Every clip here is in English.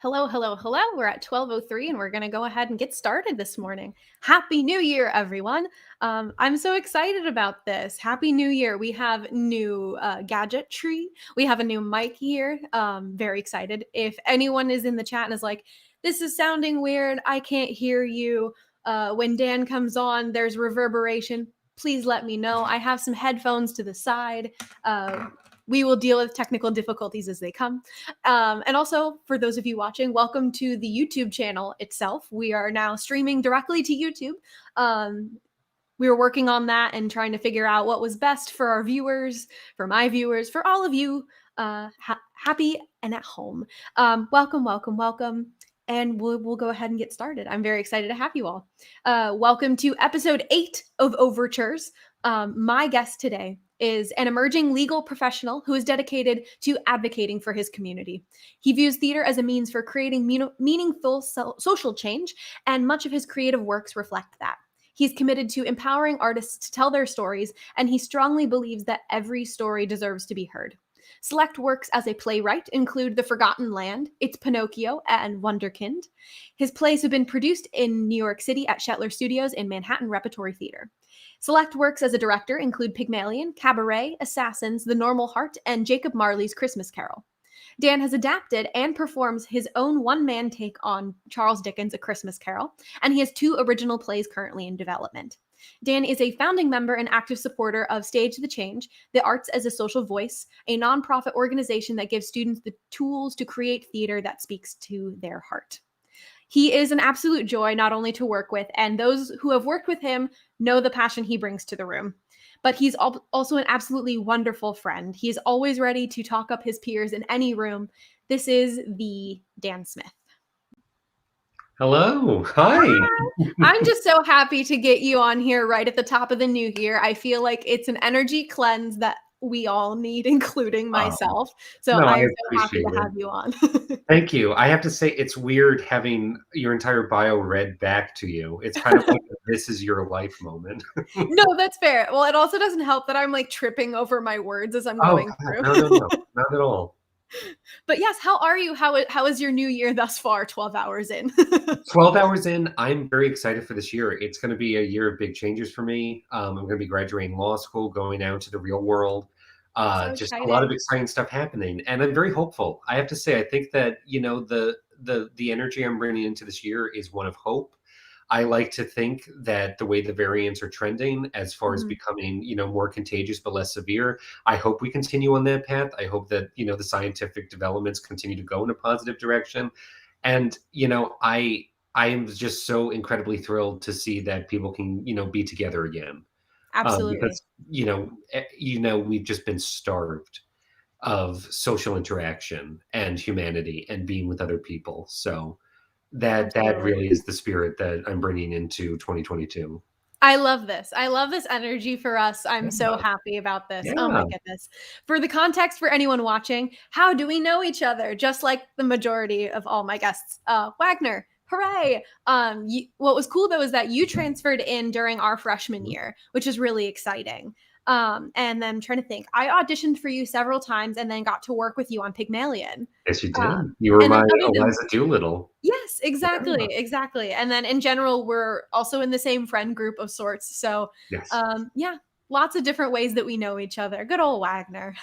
Hello, hello, hello. We're at 12:03 and we're going to go ahead and get started this morning. Happy New Year, everyone. I'm so excited about this. Happy New Year. We have new gadgetry. We have a new mic here. Very excited. If anyone is in the chat and is like, this is sounding weird, I can't hear you. When Dan comes on, there's reverberation. Please let me know. I have some headphones to the side. We will deal with technical difficulties as they come. And also, for those of you watching, welcome to the YouTube channel itself. We are now streaming directly to YouTube. We were working on that and trying to figure out what was best for our viewers, for my viewers, for all of you happy and at home. Welcome, welcome, welcome. And we'll go ahead and get started. I'm very excited to have you all. Welcome to episode 8 of Overtures. My guest today is an emerging legal professional who is dedicated to advocating for his community. He views theater as a means for creating meaningful social change, and much of his creative works reflect that. He's committed to empowering artists to tell their stories, and he strongly believes that every story deserves to be heard. Select works as a playwright include The Forgotten Land, It's Pinocchio, and Wonderkind. His plays have been produced in New York City at Shetler Studios and Manhattan Repertory Theater. Select works as a director include Pygmalion, Cabaret, Assassins, The Normal Heart, and Jacob Marley's Christmas Carol. Dan has adapted and performs his own one-man take on Charles Dickens' A Christmas Carol, and he has 2 original plays currently in development. Dan is a founding member and active supporter of Stage the Change, the Arts as a Social Voice, a nonprofit organization that gives students the tools to create theater that speaks to their heart. He is an absolute joy not only to work with, and those who have worked with him know the passion he brings to the room, but he's also an absolutely wonderful friend. He's always ready to talk up his peers in any room. This is the Dan Smith. Hello. Hi. I'm just so happy to get you on here right at the top of the new year. I feel like it's an energy cleanse that we all need, including myself. So no, I'm so happy to have you on. Thank you. I have to say, it's weird having your entire bio read back to you. It's kind of like this is your life moment. No, that's fair. Well, it also doesn't help that I'm like tripping over my words as I'm going through. No, not at all. But yes, how are you? How is your new year thus far? 12 hours in. 12 hours in, I'm very excited for this year. It's going to be a year of big changes for me. I'm going to be graduating law school, going out to the real world. Just a lot of exciting stuff happening, and I'm very hopeful. I have to say, I think that the energy I'm bringing into this year is one of hope. I like to think that the way the variants are trending as far as becoming, more contagious but less severe, I hope we continue on that path. I hope that, the scientific developments continue to go in a positive direction. And, I am just so incredibly thrilled to see that people can, be together again. Absolutely. Because, we've just been starved of social interaction and humanity and being with other people. So that really is the spirit that I'm bringing into 2022. I love this. I love this energy for us. I'm so happy about this. Yeah. Oh my goodness. For the context for anyone watching, how do we know each other? Just like the majority of all my guests. Wagner, hooray. What was cool though is that you transferred in during our freshman year, which is really exciting. And then I'm trying to think. I auditioned for you several times and then got to work with you on Pygmalion. Yes, you did. You were my Eliza Doolittle. Yes, exactly, exactly. And then in general, we're also in the same friend group of sorts. So, yes. Lots of different ways that we know each other. Good old Wagner.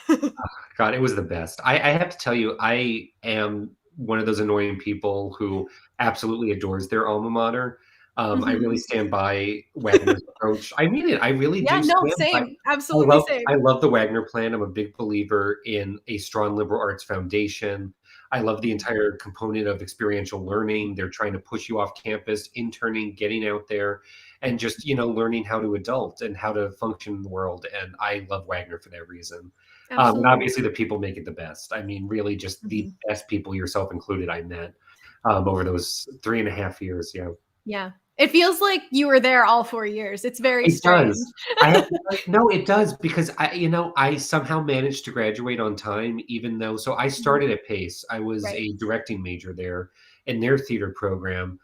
God, it was the best. I have to tell you, I am one of those annoying people who absolutely adores their alma mater. I really stand by Wagner's approach. I mean it. I really do. Yeah, no, same. Absolutely same. I love the Wagner plan. I'm a big believer in a strong liberal arts foundation. I love the entire component of experiential learning. They're trying to push you off campus, interning, getting out there, and just, learning how to adult and how to function in the world. And I love Wagner for that reason. And obviously the people make it the best. I mean, really just the best people, yourself included, I met over those 3.5 years. Yeah. Yeah. It feels like you were there all 4 years. It's very strange. No, it does, because I somehow managed to graduate on time, even though, so I started at Pace. I was a directing major there in their theater program.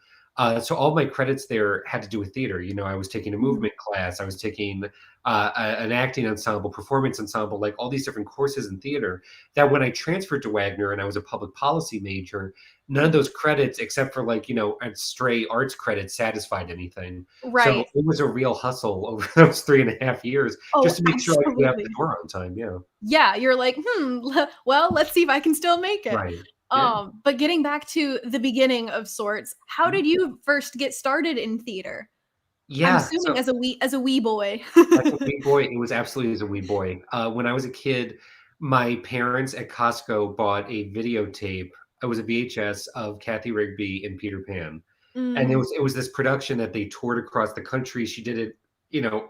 So all my credits there had to do with theater. You know, I was taking a Mhm. movement class, I was taking an acting ensemble, performance ensemble, like all these different courses in theater. That when I transferred to Wagner and I was a public policy major, none of those credits, except for like a stray arts credit, satisfied anything. So Right. it was a real hustle over those 3.5 years just Oh, to make sure I get out the absolutely. door on time. Yeah, Yeah, you're like, "Hmm, well, let's see if I can still make it." right. Yeah. But getting back to the beginning of sorts, how Mhm. did you first get started in theater? I'm Yeah. assuming So as a wee boy. as a wee boy, it was absolutely as a wee boy. When I was a kid, my parents at Costco bought a videotape. It was a VHS of Kathy Rigby in Peter Pan. And Mm, it was this production that they toured across the country. She did it,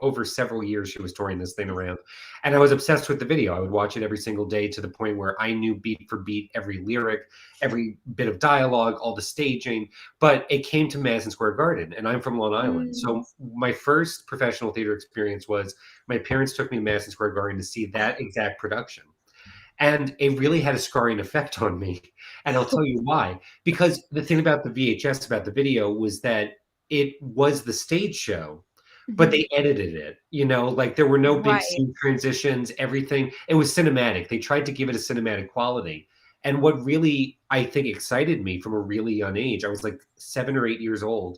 over several years she was touring this thing around. And I was obsessed with the video. I would watch it every single day to the point where I knew beat for beat every lyric, every bit of dialogue, all the staging. But it came to Madison Square Garden, and I'm from Long Island. mm. So my first professional theater experience was my parents took me to Madison Square Garden to see that exact production. And it really had a scarring effect on me, and I'll tell you why. Because the thing about the VHS, about the video, was that it was the stage show, but Mhm. they edited it, like, there were no big Right. scene transitions, everything it was cinematic. They tried to give it a cinematic quality, and what really, I think, excited me from a really young age, I was, like, 7 or 8 years old,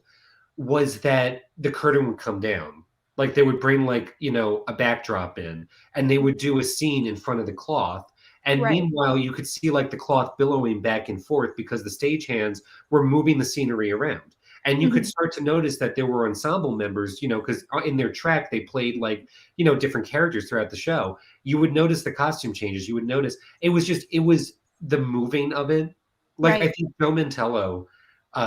was that the curtain would come down. Like they would bring like, a backdrop in and they would do a scene in front of the cloth. And Right. meanwhile, you could see like the cloth billowing back and forth because the stagehands were moving the scenery around. And you could Mhm. start to notice that there were ensemble members, because in their track they played like, different characters throughout the show. You would notice the costume changes. You would notice it was the moving of it. Like I Right. think Joe Mantello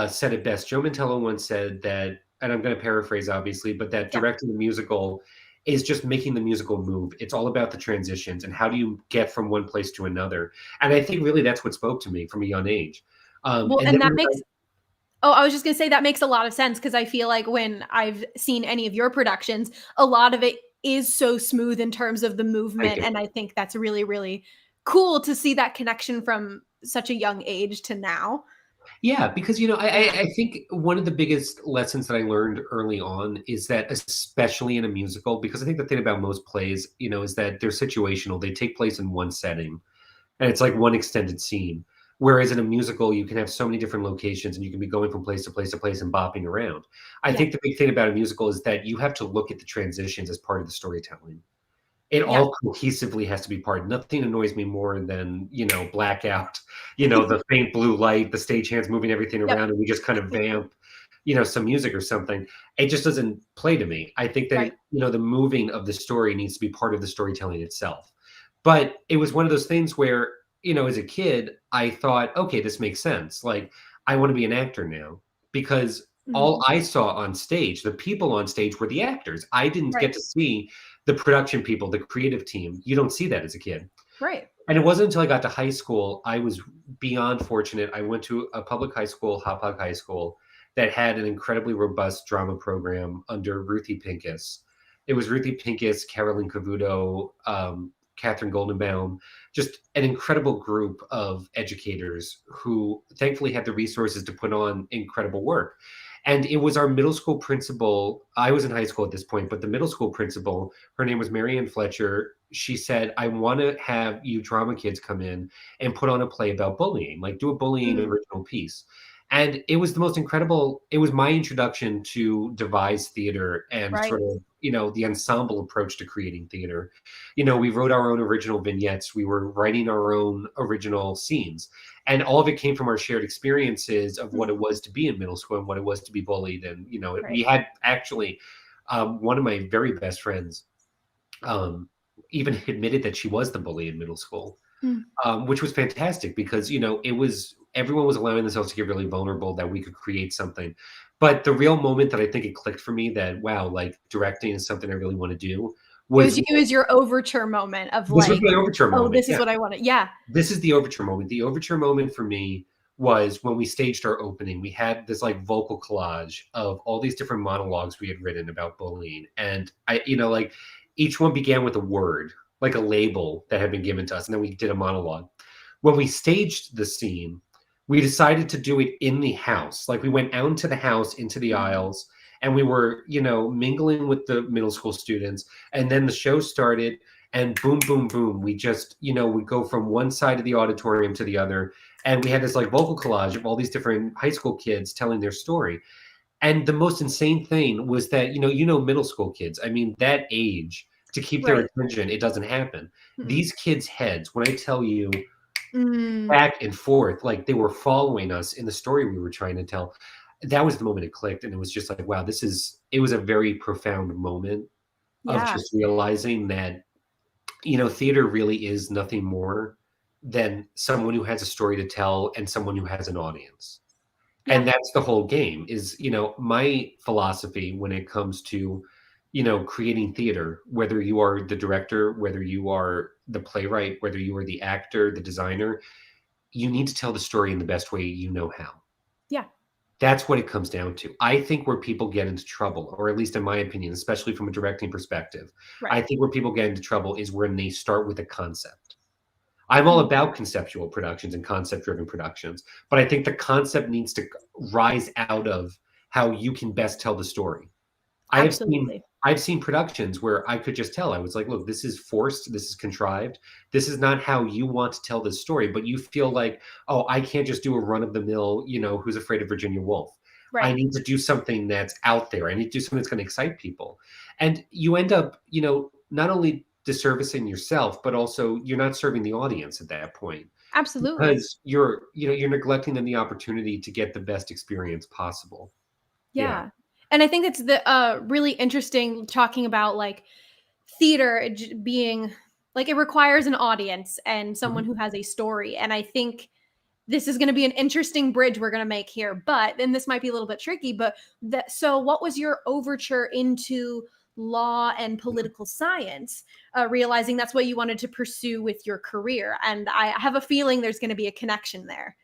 said it best. Joe Mantello once said that, and I'm going to paraphrase obviously, but that Yeah. directing the musical is just making the musical move. It's all about the transitions and how do you get from one place to another. And I think really that's what spoke to me from a young age. Well, And and then that makes Oh, I was just gonna say that makes a lot of sense because I feel like when I've seen any of your productions, a lot of it is so smooth in terms of the thank movement, you. and I think that's really, really cool to see that connection from such a young age to now. Yeah, because Yeah. I think one of the biggest lessons that I learned early on is that, especially in a musical, because I think the thing about most plays, is that they're situational. They take place in one setting. And it's like one extended scene. Whereas in a musical, you can have so many different locations and you can be going from place to place to place and bopping around. I Yeah. think the big thing about a musical is that you have to look at the transitions as part of the storytelling. It Yeah. all cohesively has to be part. Nothing annoys me more than, blackout, the faint blue light, the stagehands moving everything Yep. around, and we just kind of vamp, some music or something. It just doesn't play to me. I think Right. that, the moving of the story needs to be part of the storytelling itself. But it was one of those things where, as a kid, I thought, okay, this makes sense. Like, I want to be an actor now because Mhm. all I saw on stage, the people on stage were the actors. I didn't Right. get to see the production people, the creative team. You don't see that as a kid. Right. And it wasn't until I got to high school, I was beyond fortunate. I went to a public high school, Hauppauge High School, that had an incredibly robust drama program under Ruthie Pincus. It was Ruthie Pincus, Carolyn Cavuto, Catherine Goldenbaum, just an incredible group of educators who thankfully had the resources to put on incredible work. And it was our middle school principal. I was in high school at this point, but the middle school principal, her name was Marianne Fletcher. She said, I want to have you drama kids come in and put on a play about bullying, like do a bullying Mm. original piece. And it was the most incredible, it was my introduction to devised theater and Right. sort of, the ensemble approach to creating theater. We wrote our own original vignettes, we were writing our own original scenes. And all of it came from our shared experiences of what Mm. it was to be in middle school and what it was to be bullied. And, Right. we had actually one of my very best friends um, even admitted that she was the bully in middle school, Mm. which was fantastic because it was everyone was allowing themselves to get really vulnerable that we could create something. But the real moment that I think it clicked for me that wow, like directing is something I really want to do was It was your overture moment of this was like, my overture "Oh, moment. this is Yeah, what I wanna." Yeah. this is the overture moment. The overture moment for me was when we staged our opening. We had this like vocal collage of all these different monologues we had written about bullying. And like each one began with a word, like a label that had been given to us. And then we did a monologue. When we staged the scene, we decided to do it in the house. Like, we went out into the house, into the Mhm. aisles, and we were, mingling with the middle school students. And then the show started, and boom, boom, boom. We just, would go from one side of the auditorium to the other. And we had this like vocal collage of all these different high school kids telling their story. And the most insane thing was that, middle school kids. I mean, that age to keep their Right. attention, it doesn't happen. Mm-mm. These kids' heads, when I tell you, Mm, back and forth, like they were following us in the story we were trying to tell. That was the moment it clicked, and it was just like, wow, it was a very profound moment of yeah. just realizing that, theater really is nothing more than someone who has a story to tell and someone who has an audience. Yeah. And that's the whole game is, my philosophy when it comes to, creating theater, whether you are the director, whether you are the playwright, whether you are the actor, the designer, you need to tell the story in the best way you know how. Yeah. That's what it comes down to. I think where people get into trouble, or at least in my opinion, especially from a directing perspective, I Right. think where people get into trouble is when they start with a concept. I'm all Mhm. about conceptual productions and concept driven productions, but I think the concept needs to rise out of how you can best tell the story. I have seen Absolutely. I've seen productions where I could just tell. I was like, "Look, this is forced, this is contrived. This is not how you want to tell this story," but you feel like, "Oh, I can't just do a run of the mill, Who's Afraid of Virginia Woolf. I Right. need to do something that's out there. I need to do something that's gonna excite people." And you end up, not only disservicing yourself, but also you're not serving the audience at that point Absolutely. because you're neglecting them the opportunity to get the best experience possible. Yeah. Yeah. And I think it's the really interesting talking about like theater being like it requires an audience and someone Mhm. who has a story. And I think this is going to be an interesting bridge we're going to make here. But then this might be a little bit tricky. But that so, what was your overture into law and political science? Realizing that's what you wanted to pursue with your career, and I have a feeling there's going to be a connection there.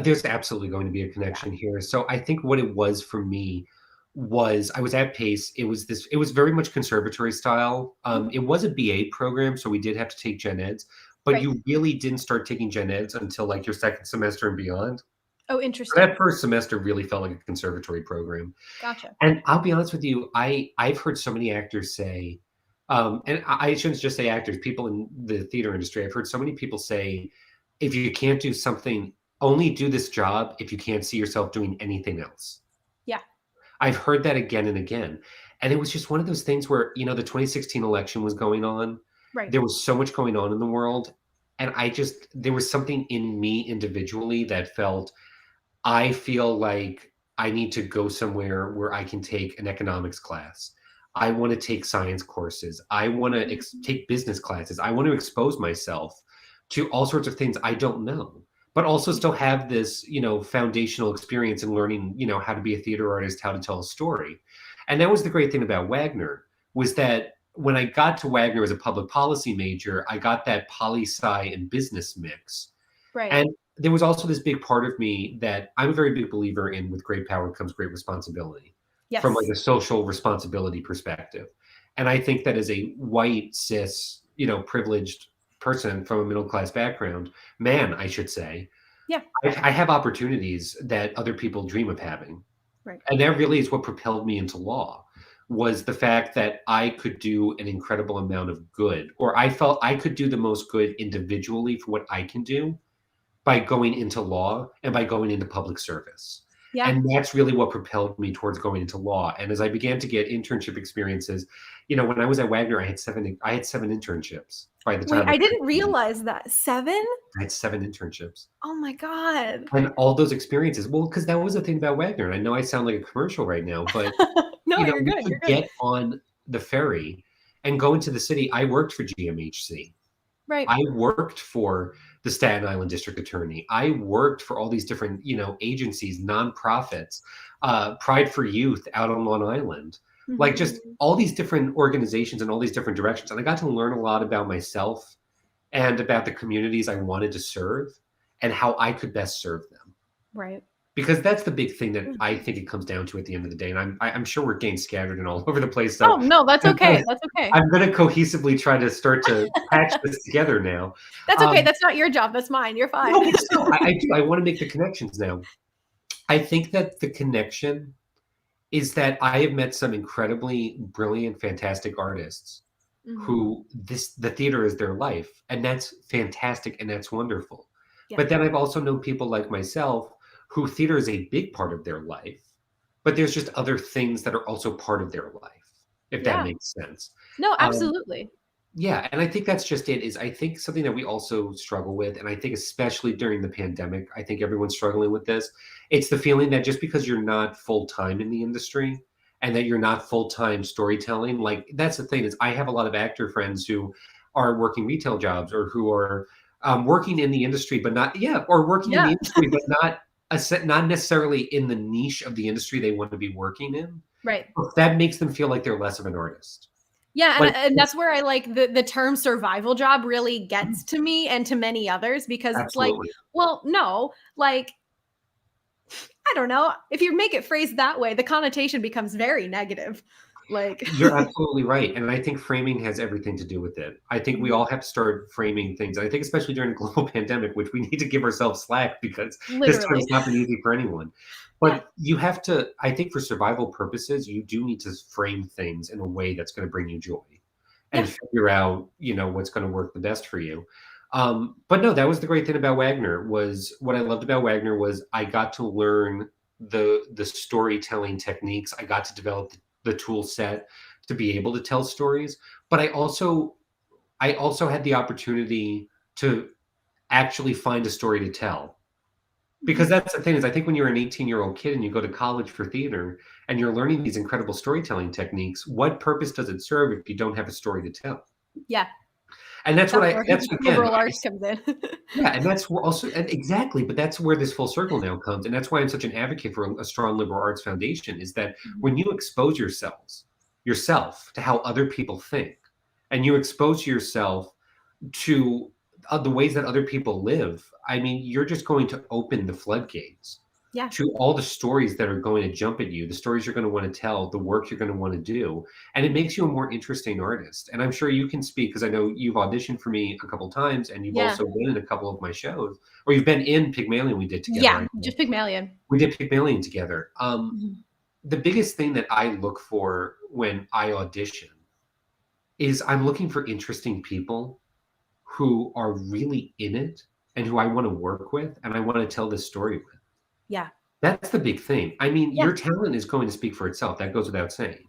There's absolutely going to be a Yeah. connection here. So I think what it was for me was I was at Pace. It was very much conservatory style. Mhm. It was a BA program, so we did have to take gen eds, but Right. you really didn't start taking gen eds until like your second semester and beyond. Oh, So interesting. that first semester really felt like a conservatory program. Gotcha. And I'll be honest with you, I've heard so many actors say, and I shouldn't just say actors, people in the theater industry. I've heard so many people say, if you can't do something, only do this job if you can't see yourself doing anything else. Yeah. I've heard that again and again. And it was just one of those things where, the 2016 election was going on. Right. There was so much going on in the world. And there was something in me individually that felt, I feel like I need to go somewhere where I can take an economics class. I want to take science courses. I want to take business classes. I want to expose myself to all sorts of things I don't know, but also still have this, foundational experience in learning, how to be a theater artist, how to tell a story. And that was the great thing about Wagner was that when I got to Wagner as a public policy major, I got that poli sci and business mix. Right. And there was also this big part of me that I'm a very big believer in with great power comes great responsibility from like Yes. a social responsibility perspective. And I think that as a white, cis, privileged person from a middle class background, man, I should say, Yeah. I have opportunities that other people dream of having. Right. And that really is what propelled me into law was the fact that I could do an incredible amount of good, or I felt I could do the most good individually for what I can do by going into law and by going into public service. Yeah. And that's really what propelled me towards going into law. And as I began to get internship experiences, when I was at Wagner, I had 7 internships by the Wait, time I I didn't graduated. realize that. 7? I had 7 internships. Oh my god. And all those experiences, well, because that was the thing about Wagner. I know I sound like a commercial right now, but No, you're we good, you're could good. get on the ferry and go into the city. I worked for GMHC. Right. I worked for the Staten Island District Attorney. I worked for all these different, agencies, nonprofits, Pride for Youth out on Long Island, like just Mhm. all these different organizations and all these different directions. And I got to learn a lot about myself and about the communities I wanted to serve and how I could best serve them. Right. Because that's the big thing that Mm. I think it comes down to at the end of the day, and I'm sure we're getting scattered and all over the place, so Oh, no, that's I'm gonna okay, that's okay. I'm gonna cohesively try to start to patch this together now. That's okay, Um, that's not your job, that's mine, you're fine. no, but still, I do, I wanna make the connections now. I think that the connection is that I have met some incredibly brilliant, fantastic artists Mhm. who the theater is their life, and that's fantastic and that's wonderful. Yeah, But then I've also known people like myself who theater is a big part of their life, but there's just other things that are also part of their life, if that yeah. makes sense. No, Um, absolutely. yeah, and I think that's just it, is I think something that we also struggle with, and I think especially during the pandemic, I think everyone's struggling with this. It's the feeling that just because you're not full-time in the industry and that you're not full-time storytelling, like that's the thing is I have a lot of actor friends who are working retail jobs or who are working in the industry, but not, yeah, or working in the Yeah, industry, but not necessarily in the niche of the industry they want to be working in. right. That makes them feel like they're less of an artist. Yeah, Like, and that's where I like the term survival job really gets to me and to many others because it's like, absolutely. well, no, like, I don't know, if you make it phrased that way, the connotation becomes very negative. Like You're absolutely right, and I think framing has everything to do with it. I think we Mhm. all have to start framing things, and I think especially during a global pandemic, which we need to give ourselves slack because this Literally. time's not been easy for anyone. Yeah, But you have to, I think for survival purposes, you do need to frame things in a way that's gonna bring you joy yeah. and figure out, what's gonna work the best for you. But no, that was the great thing about Wagner, was what I loved about Wagner was I got to learn the storytelling techniques. I got to develop the tool set to be able to tell stories, but I also had the opportunity to actually find a story to tell. Because Mhm. that's the thing is I think when you're an 18-year-old kid and you go to college for theater and you're learning these incredible storytelling techniques, what purpose does it serve if you don't have a story to tell? Yeah, And that's what that's I where that's again, liberal arts comes in. yeah, and that's where also, and exactly, but that's where this full circle now comes, and that's why I'm such an advocate for a strong liberal arts foundation, is that Mhm. when you expose yourself to how other people think, and you expose yourself to the ways that other people live, I mean, you're just going to open the floodgates Yeah, to all the stories that are going to jump at you, the stories you're going to want to tell, the work you're going to want to do. And it makes you a more interesting artist. And I'm sure you can speak because I know you've auditioned for me a couple times and you've yeah, also been in a couple of my shows, or you've been in Pygmalion we did together. yeah, I know. just Pygmalion. We did Pygmalion together. Mhm. The biggest thing that I look for when I audition is I'm looking for interesting people who are really in it and who I want to work with and I want to tell this story with. Yeah, That's the big thing. I mean, yeah, your talent is going to speak for itself. That goes without saying.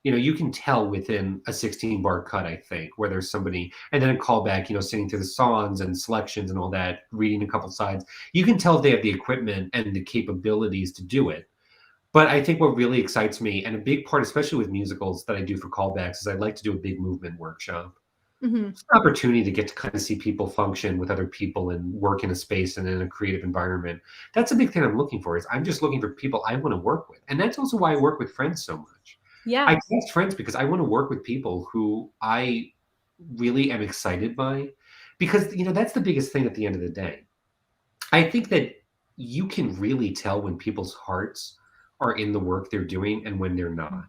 You can tell within a 16 bar cut, I think, where there's somebody, and then a callback, singing through the songs and selections and all that, reading a couple sides. You can tell if they have the equipment and the capabilities to do it. But I think what really excites me, and a big part, especially with musicals that I do for callbacks, is I like to do a big movement workshop. mhm, It's an opportunity to get to kind of see people function with other people and work in a space and in a creative environment. That's a big thing I'm looking for, is I'm just looking for people I want to work with. And that's also why I work with friends so much. I yeah, cast friends because I want to work with people who I really am excited by. Because, that's the biggest thing at the end of the day. I think that you can really tell when people's hearts are in the work they're doing and when they're mhm, not.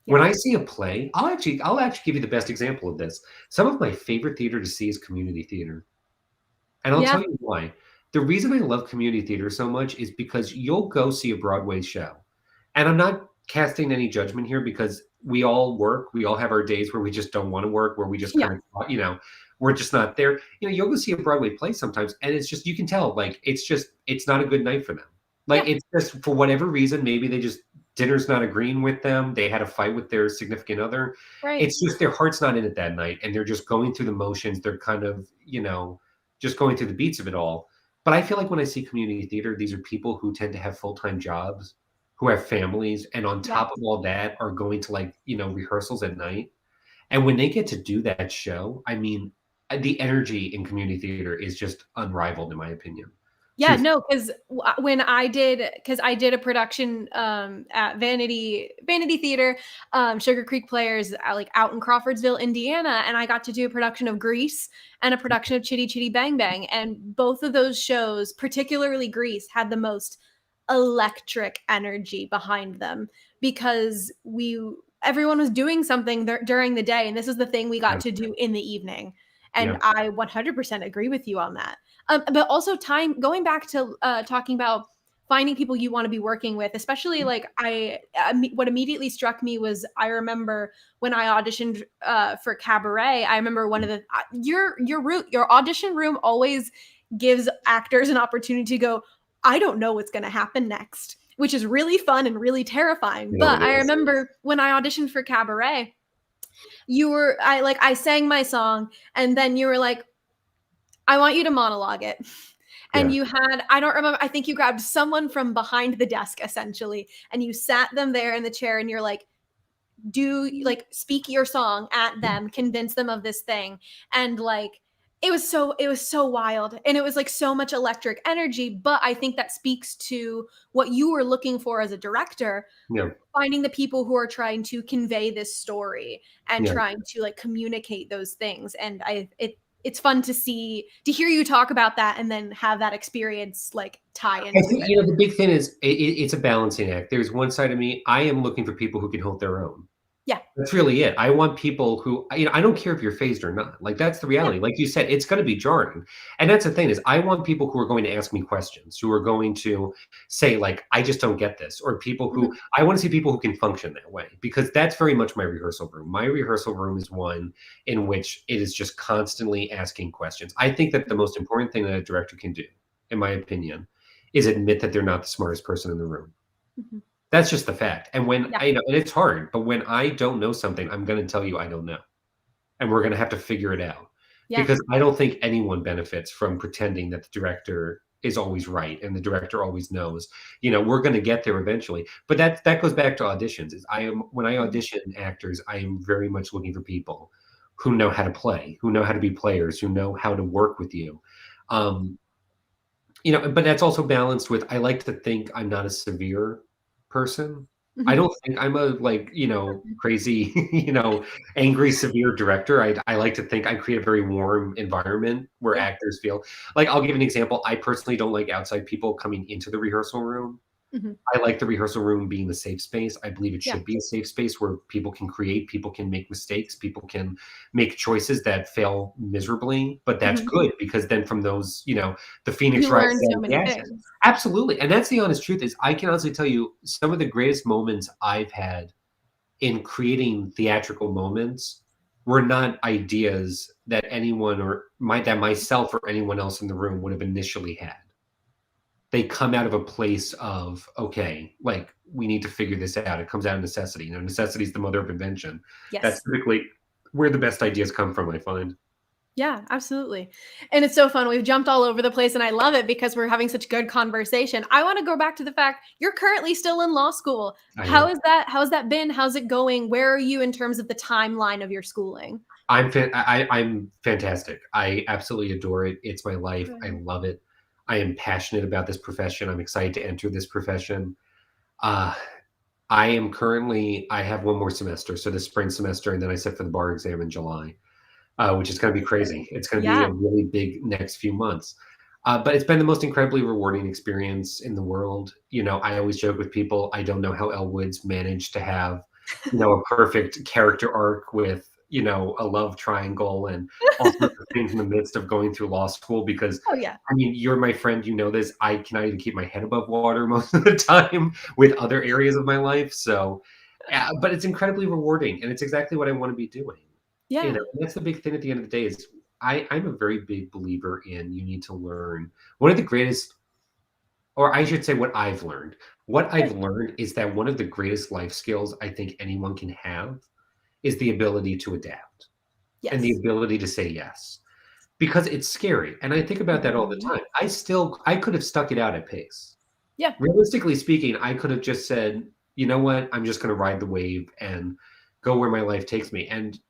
When yeah, I see a play, I'll actually give you the best example of this. Some of my favorite theater to see is community theater, and I'll tell yeah, you why. The reason I love community theater so much is because you'll go see a Broadway show, and I'm not casting any judgment here because we all work, we all have our days where we just don't wanna work, where we just yeah, kinda, we're just not there. You'll go see a Broadway play sometimes, and it's just you can tell, like, it's not a good night for them. Like, yeah, it's just for whatever reason, maybe they just dinner's not agreeing with them, they had a fight with their significant other. right. It's just their heart's not in it that night, and they're just going through the motions, they're kind of, just going through the beats of it all. But I feel like when I see community theater, these are people who tend to have full-time jobs, who have families, and on Yeah. top of all that are going to, like, rehearsals at night. And when they get to do that show, I mean, the energy in community theater is just unrivaled in my opinion. Yeah, To no, 'cause when I did a production, at Vanity Theater, Sugar Creek Players, like, out in Crawfordsville, Indiana, and I got to do a production of Grease and a production of Chitty Chitty Bang Bang, and both of those shows, particularly Grease, had the most electric energy behind them because everyone was doing something during the day, and this is the thing we got Yeah, to do in the evening. And yeah, I 100% agree with you on that. But also, time going back to talking about finding people you want to be working with, especially like what immediately struck me was I remember when I auditioned for Cabaret. I remember one of the your audition room always gives actors an opportunity to go, I don't know what's going to happen next, which is really fun and really terrifying. you know But it I is. remember when I auditioned for Cabaret, I sang my song, and then you were like, I want you to monologue it. And Yeah, you had, I don't remember, I think you grabbed someone from behind the desk essentially, and you sat them there in the chair, and you're like, speak your song at them, convince them of this thing. And like, it was so wild, and it was like so much electric energy. But I think that speaks to what you were looking for as a director, yeah, finding the people who are trying to convey this story and yeah. trying to like communicate those things. And it's fun to hear you talk about that and then have that experience like tie I into think, it. the big thing is it's a balancing act. There's one side of me, I am looking for people who can hold their own. Yeah. That's really it. I want people who I don't care if you're phased or not. Like, that's the Yeah. reality. Like you said, it's gonna be jarring. And that's the thing is I want people who are going to ask me questions, who are going to say, like, "I just don't get this," or people who Mhm. I wanna see people who can function that way because that's very much my rehearsal room. My rehearsal room is one in which it is just constantly asking questions. I think that the most important thing that a director can do, in my opinion, is admit that they're not the smartest person in the room. Mhm. That's just the fact. And when Yeah. and it's hard, but when I don't know something, I'm gonna tell you I don't know, and we're gonna have to figure it out. Yeah. Because I don't think anyone benefits from pretending that the director is always right and the director always knows. We're gonna get there eventually. But that goes back to auditions, is I am when I Mhm. audition actors, I am very much looking for people who know how to play, who know how to be players, who know how to work with you. Um, but that's also balanced with I like to think I'm not a severe person. I Mhm. don't think I'm a, like, crazy, angry, severe director. I like to think I create a very warm environment where Yeah. actors feel like I'll give you an example. I personally don't like outside people coming into the rehearsal room. Mhm. I like the rehearsal room being the safe space. I believe it Yeah. should be a safe space where people can create, people can make mistakes, people can make choices that fail miserably, but that's Mhm. good because then from those, the phoenix You rises learn out so of the many ashes. things. Absolutely, and that's the honest truth is I can honestly tell you some of the greatest moments I've had in creating theatrical moments were not ideas that anyone that myself or anyone else in the room would have initially had. They come out of a place of, okay, like, we need to figure this out. It comes out of necessity. Necessity is the mother of invention. That's Yes. typically where the best ideas come from, I find. Yeah, absolutely. And it's so fun. We've jumped all over the place, and I love it because we're having such good conversation. I want to go back to the fact you're currently still in law school. I How am. is that? How's that been? How's it going? Where are you in terms of the timeline of your schooling? I'm fantastic. I absolutely adore it. It's my life. I Good. love it. I am passionate about this profession. I'm excited to enter this profession. Uh, I have one more semester, so the spring semester, and then I sit for the bar exam in July. Which is gonna be crazy. It's gonna be a Yeah. really big next few months. But it's been the most incredibly rewarding experience in the world. I always joke with people, I don't know how Elle Woods managed to have, a perfect character arc with, a love triangle and all sorts of things in the midst of going through law school because, Oh, yeah. I mean, you're my friend, you know this. I cannot even keep my head above water most of the time with other areas of my life. So, but it's incredibly rewarding, and it's exactly what I wanna be doing. Yeah. And that's the big thing at the end of the day is I'm a very big believer in you need to learn. One of the greatest, or I should say what I've learned. What Good. I've learned is that one of the greatest life skills I think anyone can have is the ability to adapt and the Yes. ability to say yes. Because it's scary. And I think about that all the Mhm. time. I could have stuck it out at pace. Yeah. Realistically speaking, I could have just said, you know what, I'm just gonna ride the wave and go where my life takes me. And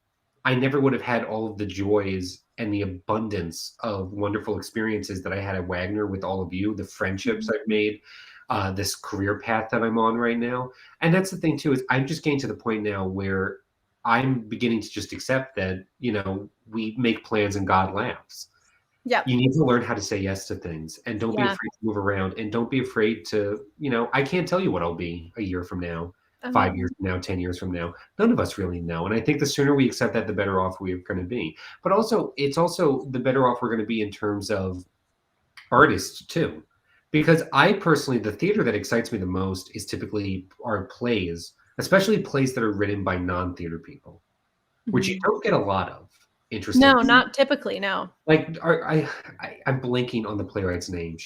I never would have had all of the joys and the abundance of wonderful experiences that I had at Wagner with all of you, the friendships Mhm. I've made, this career path that I'm on right now. And that's the thing too, is I'm just getting to the point now where I'm beginning to just accept that, we make plans and God laughs. Yep. You need to learn how to say yes to things, and don't be Yeah. afraid to move around, and don't be afraid to, I can't tell you what I'll be a year from now, Oh, 5 yeah. years from now, 10 years from now. None of us really know, and I think the sooner we accept that, the better off we're gonna be. But also, it's also the better off we're gonna be in terms of artists too. Because I personally, the theater that excites me the most is typically are plays, especially plays that are written by non-theater people, which you Mhm. don't get a lot of, interesting. No, not typically, no. Like, I'm blanking on the playwright's name.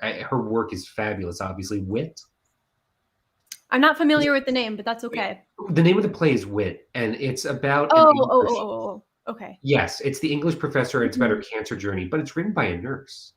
Her work is fabulous, obviously. Wit? I'm not Is it familiar with the name, but that's Wit? okay. The name of the play is Wit, and it's about an Oh, oh, oh, English. oh, oh, okay. Yes, it's the English professor, it's about her Mhm. cancer journey, but it's written by a nurse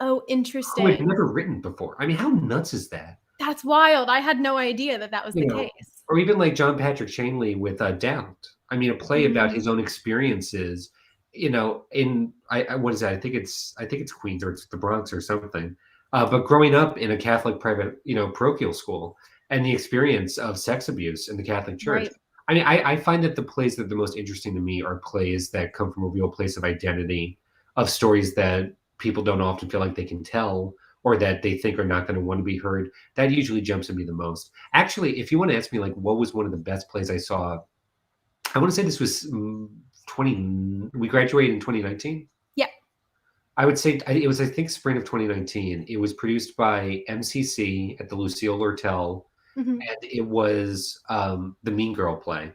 Oh, who had interesting. never written before. I mean, how nuts is that? That's wild. I had no idea that that was You the know, case. or even like John Patrick Shanley with, Doubt. I mean, a play about Mhm. his own experiences, in what is that? I think it's Queens or it's the Bronx or something. But growing up in a Catholic private, parochial school and the experience of sex abuse in the Catholic Church. Right. I mean, I find that the plays that are the most interesting to me are plays that come from a real place of identity, of stories that people don't often feel like they can tell or that they think are not going to want to be heard. That usually jumps at me the most. Actually, if you want to ask me, like, what was one of the best plays I saw, I want to say this was 20. We graduated in 2019. Yeah. I would say it was, I think, spring of 2019. It was produced by MCC at the Lucille Lortel, Mhm. and it was the Mean Girl play,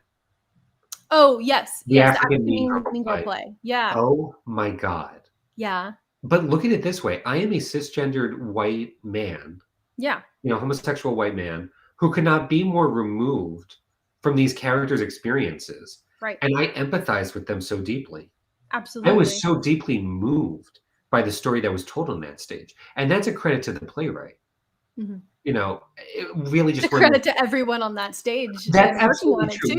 Oh, yes, the yes, the African African Mean Girl Mean Girl play. play. Yeah. Oh my God. Yeah. But look at it this way. I am a cisgendered white man, Yeah. homosexual white man who could not be more removed from these characters' experiences. Right. And I empathized with them so deeply. I was Absolutely. so deeply moved by the story that was told on that stage. And that's a credit to the playwright. Mhm. It really It's a just went credit to everyone on that stage That's and working absolutely on it true.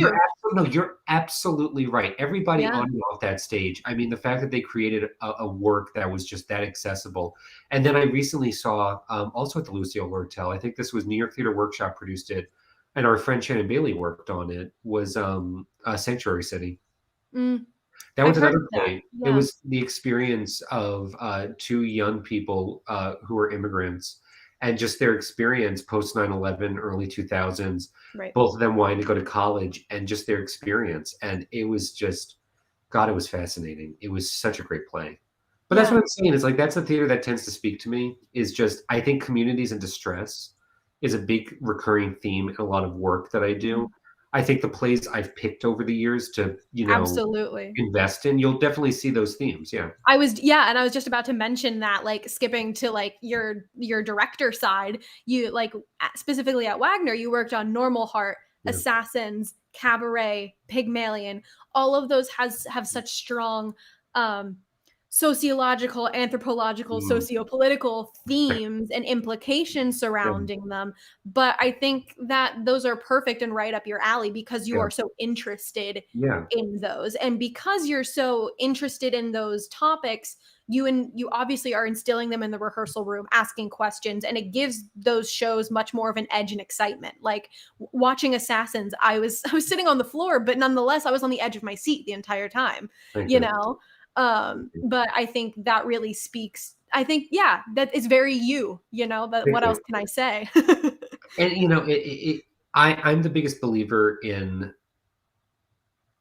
too. You're absolutely right. Everybody Yeah. on and off that stage, I mean, the fact that they created a work that was just that accessible. And then I recently saw, also at the Lucille Lortel, I think this was New York Theater Workshop produced it, and our friend Shannon Bailey worked on it, was, Sanctuary City. Mm, That I've was heard another of that. play. It Yeah. was the experience of, 2 young people, who were immigrants, and just their experience post 9/11, early 2000s, Right. both of them wanting to go to college and just their experience, and it was just God, it was fascinating. It was such a great play. But that's what Yeah. I'm saying is, like, that's the theater that tends to speak to me, is just I think communities in distress is a big recurring theme in a lot of work that I do. Mhm. I think the plays I've picked over the years to, Absolutely. invest in, you'll definitely see those themes, yeah. And I was just about to mention that, like, skipping to, like, your director side, you, like, specifically at Wagner, you worked on Normal Heart, Yeah. Assassins, Cabaret, Pygmalion. All of those have such strong, um, sociological, anthropological, Mm. socio-political themes and implications Yeah, surrounding them, but I think that those are perfect and right up your alley because you yeah, are so interested yeah, in those. And because you're so interested in those topics, you obviously are instilling them in the rehearsal room, asking questions, and it gives those shows much more of an edge and excitement. Like watching Assassins, I was sitting on the floor, but nonetheless, I was on the edge of my seat the entire time, thank you you. know. Thank you. But I think that really speaks. I think, yeah, that is very you, but Thank what else you. can I say? And, I'm the biggest believer in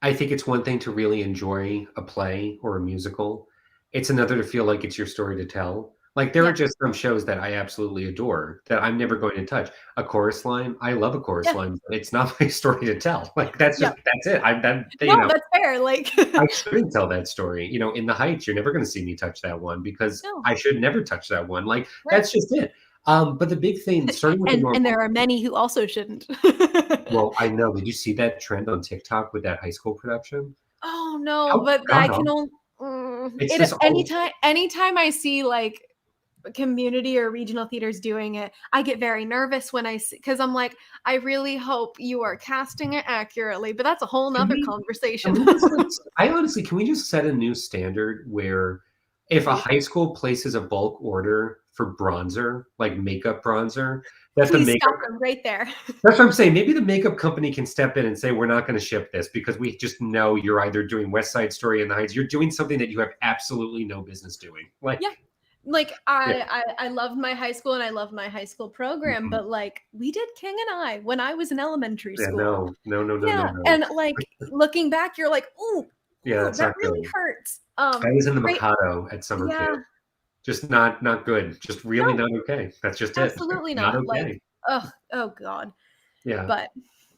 I think it's one thing to really enjoy a play or a musical. It's another to feel like it's your story to tell. Like, there are Yeah. just some shows that I absolutely adore that I'm never going to touch. A chorus line, I love a chorus Yeah. line, but it's not my story to tell. Like, Yeah. that's it. I'm that No, that's fair. Like, I shouldn't tell that story. In the Heights, you're never gonna see me touch that one because no. I should never touch that one. Like, Right. that's just it. But the big thing, starting with the And normal there are many who also shouldn't. well, I know. Did you see that trend on TikTok with that high school production? Oh, no, How but I god can awful. only It's it this all anytime I see, like, community or regional theaters doing it, I get very nervous when I see because 'cause I'm like, "I really hope you are casting it accurately," but that's a whole can 'nother we can conversation. we just, like I honestly can we just set a new standard where if a Please. high school places a bulk order for bronzer, like makeup bronzer, that the Please makeup stop them right there. that's what I'm saying. Maybe the makeup company can step in and say, we're not going to ship this because we just know you're either doing West Side Story in the Heights. You're doing something that you have absolutely no business doing. Like, Yeah. Like yeah. I loved my high school and I loved my high school program, Mhm. but like we did King and I when I was in elementary Yeah, school. no, no, no, no, no, Yeah, no. and like looking back, you're like, ooh, Yeah, ooh, that's that not really good. hurts. I was in the Great. Mikado at summer camp. Yeah, Just not good. Just really no, not okay. That's just it. absolutely Not not. Like, okay. oh God. Yeah. But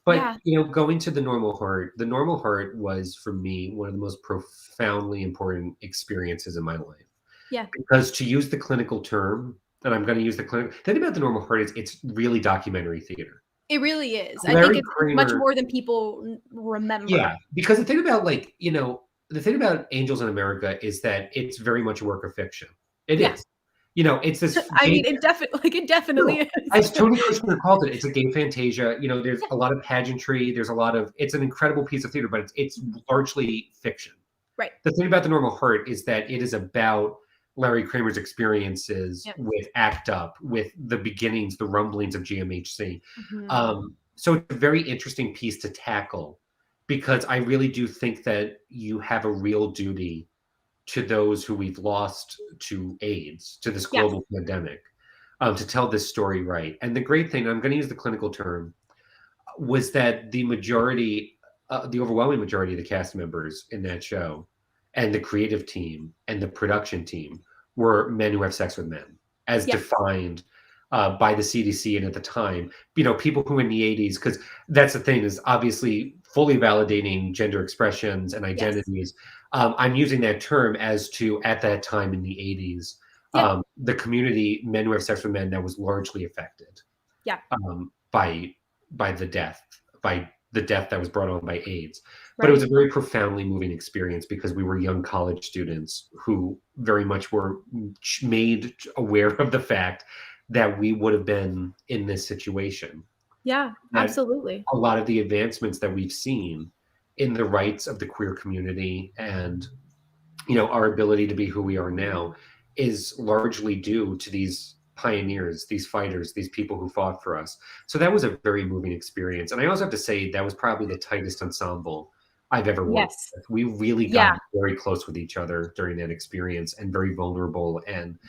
But, yeah, going to the Normal Heart was for me one of the most profoundly important experiences in my life. yeah, Because to use the clinical term, and I'm going to use the clinical thing about the Normal Heart is it's really documentary theater. it really is. I think Larry it's much Kramer, more than people remember. yeah, because the thing about the thing about Angels in America is that it's very much a work of fiction. It Yeah. is. It's this I gay. mean, it No, definitely is. as Tony Kushner called it, it's a gay fantasia. There's Yeah, a lot of pageantry. There's a lot of. It's an incredible piece of theater, but it's largely fiction. right. The thing about The Normal Heart is that it is about Larry Kramer's experiences Yeah. with ACT UP, with the beginnings, the rumblings of GMHC. Mhm. So it's a very interesting piece to tackle because I really do think that you have a real duty to those who we've lost to AIDS, to this Yes. global pandemic, to tell this story right. And the great thing, I'm going to use the clinical term, was that the overwhelming majority of the cast members in that show and the creative team and the production team were men who have sex with men, as Yeah. defined by the CDC and at the time, people who in the 80s, because that's the thing is obviously fully validating gender expressions and Yes. identities. I'm using that term as to at that time in the 80s, Yeah. the community, men who have sex with men, that was largely affected Yeah. um, by by the death by the death that was brought on by AIDS. But it was Right. a very profoundly moving experience because we were young college students who very much were made aware of the fact that we would have been in this situation. Yeah, That absolutely. a lot of the advancements that we've seen in the rights of the queer community and our ability to be who we are now is largely due to these pioneers, these fighters, these people who fought for us. So that was a very moving experience. And I also have to say that was probably the tightest ensemble I've ever worked Yes. with. We really got Yeah. very close with each other during that experience and very vulnerable. And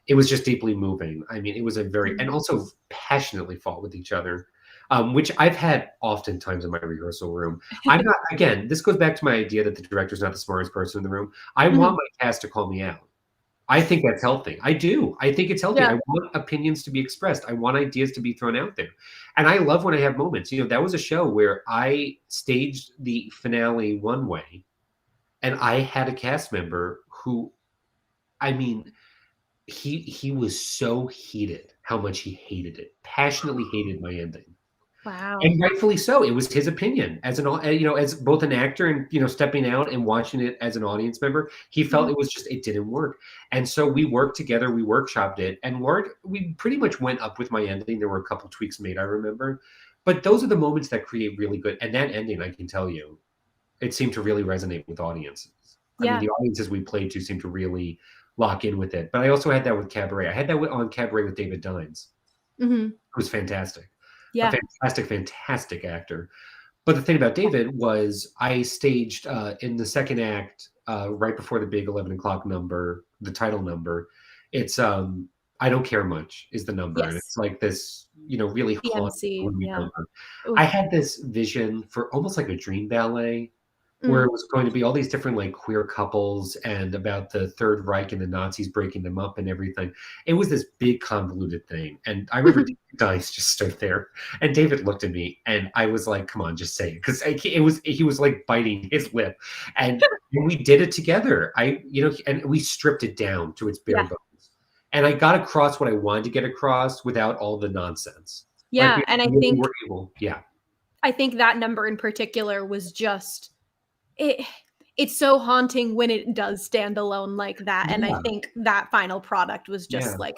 it was just deeply moving. I mean, it was and Mhm. also passionately fought with each other, which I've had oftentimes in my rehearsal room. I'm not, again, this goes back to my idea that the director's not the smartest person in the room. I want Mhm. my cast to call me out. I think that's healthy. I do. I think it's healthy. Yeah. I want opinions to be expressed. I want ideas to be thrown out there. And I love when I have moments. That was a show where I staged the finale one way and I had a cast member who, I mean, he was so heated how much he hated it, passionately hated my ending. Wow. And rightfully so. It was his opinion as both an actor and, stepping out and watching it as an audience member, he felt Mhm. it didn't work. And so we worked together, we workshopped it, and we pretty much went up with my ending. There were a couple tweaks made, I remember. But those are the moments that create really good, and that ending, I can tell you, it seemed to really resonate with audiences. I mean, Yeah. the audiences we played to seemed to really lock in with it. But I also had that with Cabaret. I had that on Cabaret with David Dines, Mhm. who was fantastic. A Yeah. fantastic, fantastic actor. But the thing about David was I staged in the second act, right before the big 11 o'clock number, the title number. It's I Don't Care Much is the number. And Yes. it's like this, really haunting, PMC, gloomy yeah. number. I Oof. had this vision for almost like a dream ballet where Mm. it was going to be all these different like queer couples and about the Third Reich and the Nazis breaking them up and everything. It was this big convoluted thing. And I remember David Dice just stood there and David looked at me and I was like, come on, just say it. Because he was like biting his lip. And we did it together. And we stripped it down to its bare Yeah. bones. And I got across what I wanted to get across without all the nonsense. Like Yeah, we and I really think were able, yeah. I think that number in particular was just it it's so haunting when it does stand alone like that, and I Yeah, think that final product was yeah. just like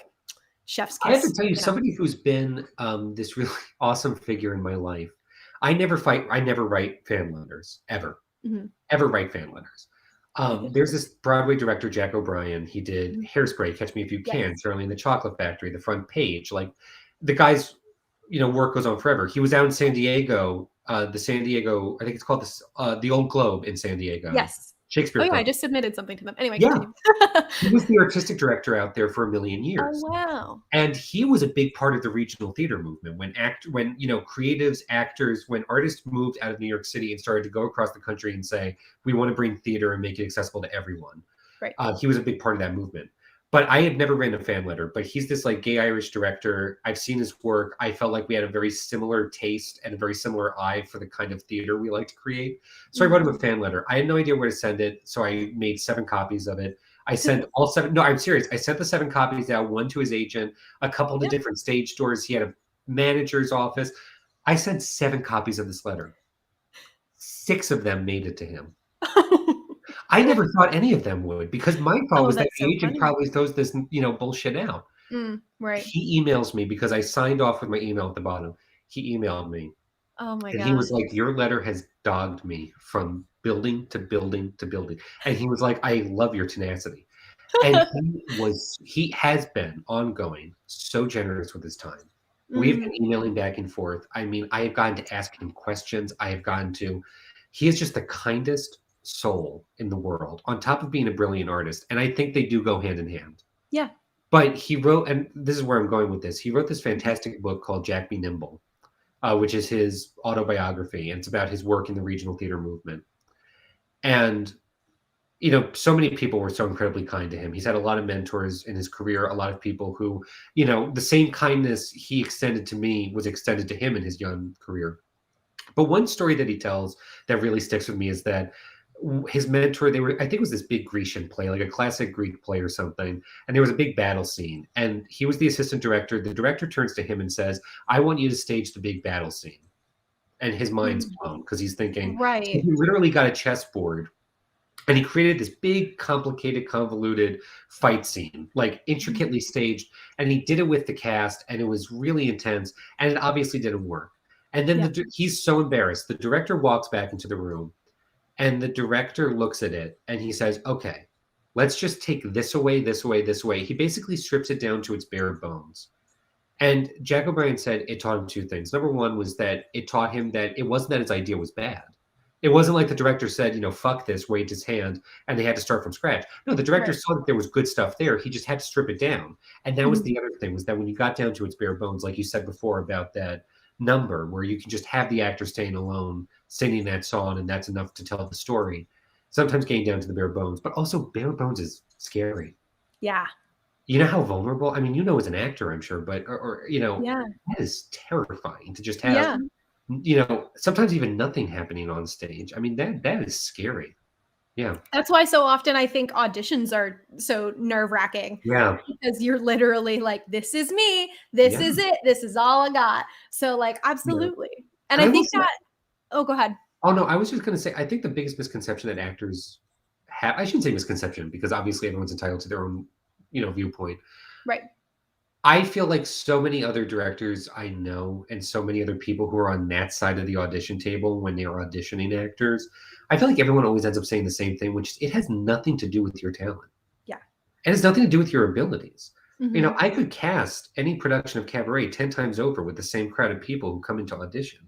chef's I have to kiss, tell you, you know? somebody who's been this really awesome figure in my life. I never write fan letters ever, Mhm. ever write fan letters. There's this Broadway director, Jack O'Brien. He did Mhm. Hairspray, Catch Me If You Can, Yes. Charlie and the Chocolate Factory, The Front Page. Like the guy's, work goes on forever. He was out in San Diego, the San Diego, I think it's called the Old Globe in San Diego, Yes. Oh, Shakespeare yeah, I Company. just submitted something to them. Anyway, Yeah, continue. he was the artistic director out there for a million Oh, years. wow. And he was a big part of the regional theater movement when creatives, actors, when artists moved out of New York City and started to go across the country and say, we want to bring theater and make it accessible to everyone. Right. He was a big part of that movement. But I had never written a fan letter, but he's this like gay Irish director. I've seen his work. I felt like we had a very similar taste and a very similar eye for the kind of theater we like to create. So I wrote him a Mhm. fan letter. I had no idea where to send it. So I made 7 copies of it. I sent all 7. No, I'm serious. I sent the 7 copies out, one to his agent, a couple to Yep. different stage doors. He had a manager's office. I sent 7 copies of this letter. 6 of them made it to him. I never thought any of them would because my thought Oh, was that that's the so agent funny. probably throws this, bullshit out. Right. He emails me because I signed off with my email at the bottom. He emailed me Oh my and he was gosh. like, "Your letter has dogged me from building to building to building." And he was like, "I love your tenacity." And he has been ongoing, so generous with his time. We've Mm, been emailing back and forth. I mean, I have gotten to ask him questions. He is just the kindest soul in the world, on top of being a brilliant artist. And I think they do go hand in hand. yeah. But he wrote, and this is where I'm going with this. He wrote this Mhm. fantastic book called Jack Be Nimble, which is his autobiography, and it's about his work in the regional theater movement. And so many people were so incredibly kind to him. He's had a lot of mentors in his career, a lot of people who, the same kindness he extended to me was extended to him in his young career. But one story that he tells that really sticks with me is that his mentor, I think it was this big Grecian play, like a classic Greek play or something, and there was a big battle scene, and he was the assistant director. The director turns to him and says, "I want you to stage the big battle scene." And his mind's Mm, blown because he's thinking, so right. he literally got a chessboard and he created this big, complicated, convoluted fight scene, like Mhm. intricately staged. And he did it with the cast, and it was really intense. And it obviously didn't work. And then Yeah. he's so embarrassed. The director walks back into the room, and the director looks at it and he says, "Okay, let's just take this away, this away, this away." He basically strips it down to its bare bones. And Jack O'Brien said it taught him 2 things. Number 1 was that it taught him that it wasn't that his idea was bad. It wasn't like the director said, "Fuck this," waved his hand, and they had to start from scratch. No, the director Right. saw that there was good stuff there. He just had to strip it down. And that was Mhm. the other thing, was that when you got down to its bare bones, like you said before about that number where you can just have the actor staying alone, singing that song, and that's enough to tell the story. Sometimes getting down to the bare bones, but also bare bones is scary. Yeah. You know how vulnerable, I mean, as an actor, I'm sure, but Yeah. that is terrifying to just have, Yeah. sometimes even nothing happening on stage. I mean, that is scary. Yeah. That's why so often I think auditions are so nerve-wracking Yeah. because you're literally like, "This is me. This Yeah. is it. This is all I got." So, like, Yeah. absolutely. And And I I will think say, that oh, go ahead. oh, no, I was just gonna say, I think the biggest misconception that actors have, I shouldn't say misconception because obviously everyone's entitled to their own, viewpoint. Right. I feel like so many other directors I know and so many other people who are on that side of the audition table when they are auditioning actors, I feel like everyone always ends up saying the same thing, which is it has nothing to do with your talent. Yeah. It has nothing to do with your abilities. Mhm. I could cast any production of Cabaret 10 times over with the same crowd of people who come into audition.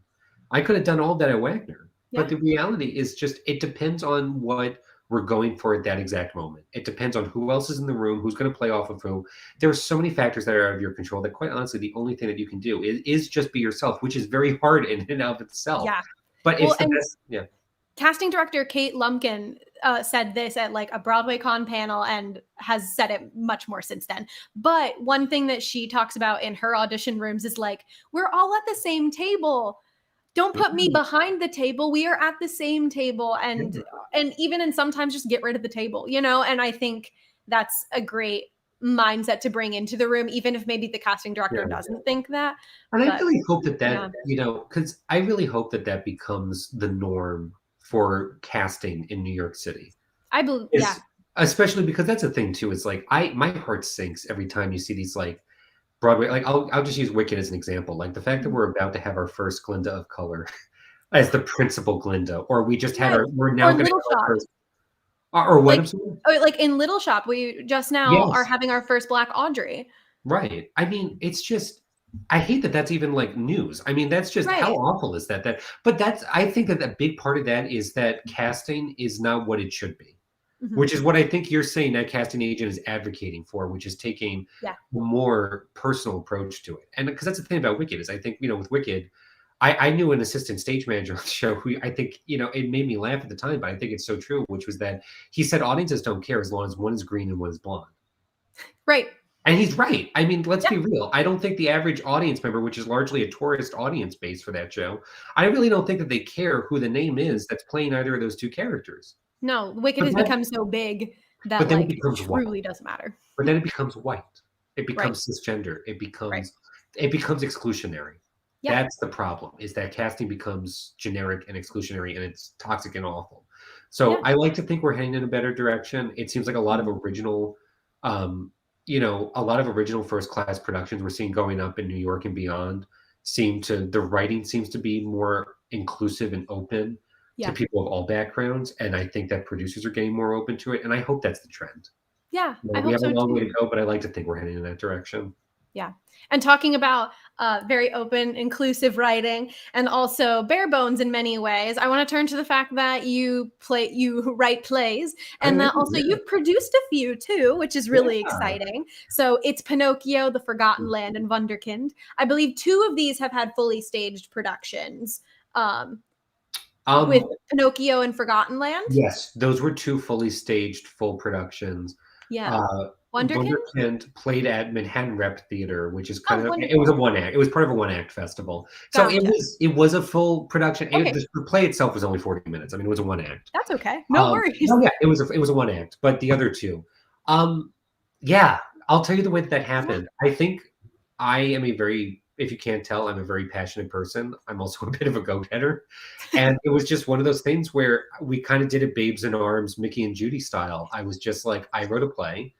I could have done all that at Wagner. But Yeah. the reality is just it depends on what we're going for at that exact moment. It depends on who else is in the room, who's going to play off of who. There are so many factors that are out of your control that quite honestly, the only thing that you can do is just be yourself, which is very hard in and of itself. Yeah. But Well, it's the and best. Yeah. casting director Kate Lumpkin, said this at, like, a Broadway Con panel and has said it much more since then. But one thing that she talks about in her audition rooms is, like, "We're all at the same table. Don't put me Yeah. behind the table. We are at the same table." And Yeah. even and sometimes just get rid of the table, you know? And I think that's a great mindset to bring into the room, even if maybe the casting director Yeah. doesn't think that. And I But really hope that yeah, because I really hope that that becomes the norm for casting in New York City. I believe, yeah. Is especially because that's a thing too. It's like my heart sinks every time you see these like Broadway. Like I'll just use Wicked as an example. Like the fact that Mhm. we're about to have our first Glinda of color as the principal Glinda, or we just had Yes, we're now or going to Little have our Shop. first. Or what? Like I'm sorry? like in Little Shop, we just now are Yes. having our first Black Audrey. Right. I mean, it's just I hate that that's even, like, news. I mean, that's just how Right. awful is that? But that's I think that a big part of that is that casting is not what it should be, Mhm. which is what I think you're saying that casting agent is advocating for, which is taking Yeah. a more personal approach to it. And because that's the thing about Wicked is I think, with Wicked, I knew an assistant stage manager on the show who I think, it made me laugh at the time, but I think it's so true, which was that he said audiences don't care as long as one is green and one is blonde. Right. And he's right. I mean, let's Yeah. be real. I don't think the average audience member, which is largely a tourist audience base for that show, I really don't think that they care who the name Mhm. is that's playing either of those 2 characters. No, Wicked But has that become so big that, but then it like, it becomes white. truly doesn't matter. But then it becomes white. It Right. becomes cisgender. It Right. becomes it becomes exclusionary. Yeah. That's the problem, is that casting becomes generic and exclusionary, and it's toxic and awful. So, Yeah. I like to think we're heading in a better direction. It seems like Mhm. um, a lot of original first-class productions we're seeing going up in New York and beyond the writing seems to be more inclusive and open to Yeah. people of all backgrounds, and I think that producers are getting more open to it, and I hope that's the trend. Yeah, I We hope have a so long way to too. go, but I like to think we're heading in that direction. Yeah. And talking about very open, inclusive writing, and also bare bones in many ways, I want to turn to the fact that you write plays, I and am, that also yeah. you've produced a few too, which is really Yeah. exciting. So it's Pinocchio, The Forgotten Land, and Wunderkind. I believe two of these have had fully staged productions. Um, with Um, Pinocchio and Forgotten Land. yes, those were 2 fully staged full productions. Yeah. Uh, Wunderkind. Wunderkind played at Manhattan Rep Theater, which is kind Oh, of it was a wonderful. one act it was part of a one-act festival. So Gotcha. it was a full production. Okay, The play itself was only 40 minutes. I mean, it was a one act. that's okay. No No, worries. yeah, it was a one act, but the other 2, um, yeah, I'll tell you the way that Yeah. happened. I think I am a very if you can't tell, I'm a very passionate person. I'm also a bit of a go-getter, and it was just one of those things where we kinda did it babes in arms, Mickey and Judy style. I was just like, "I wrote a play,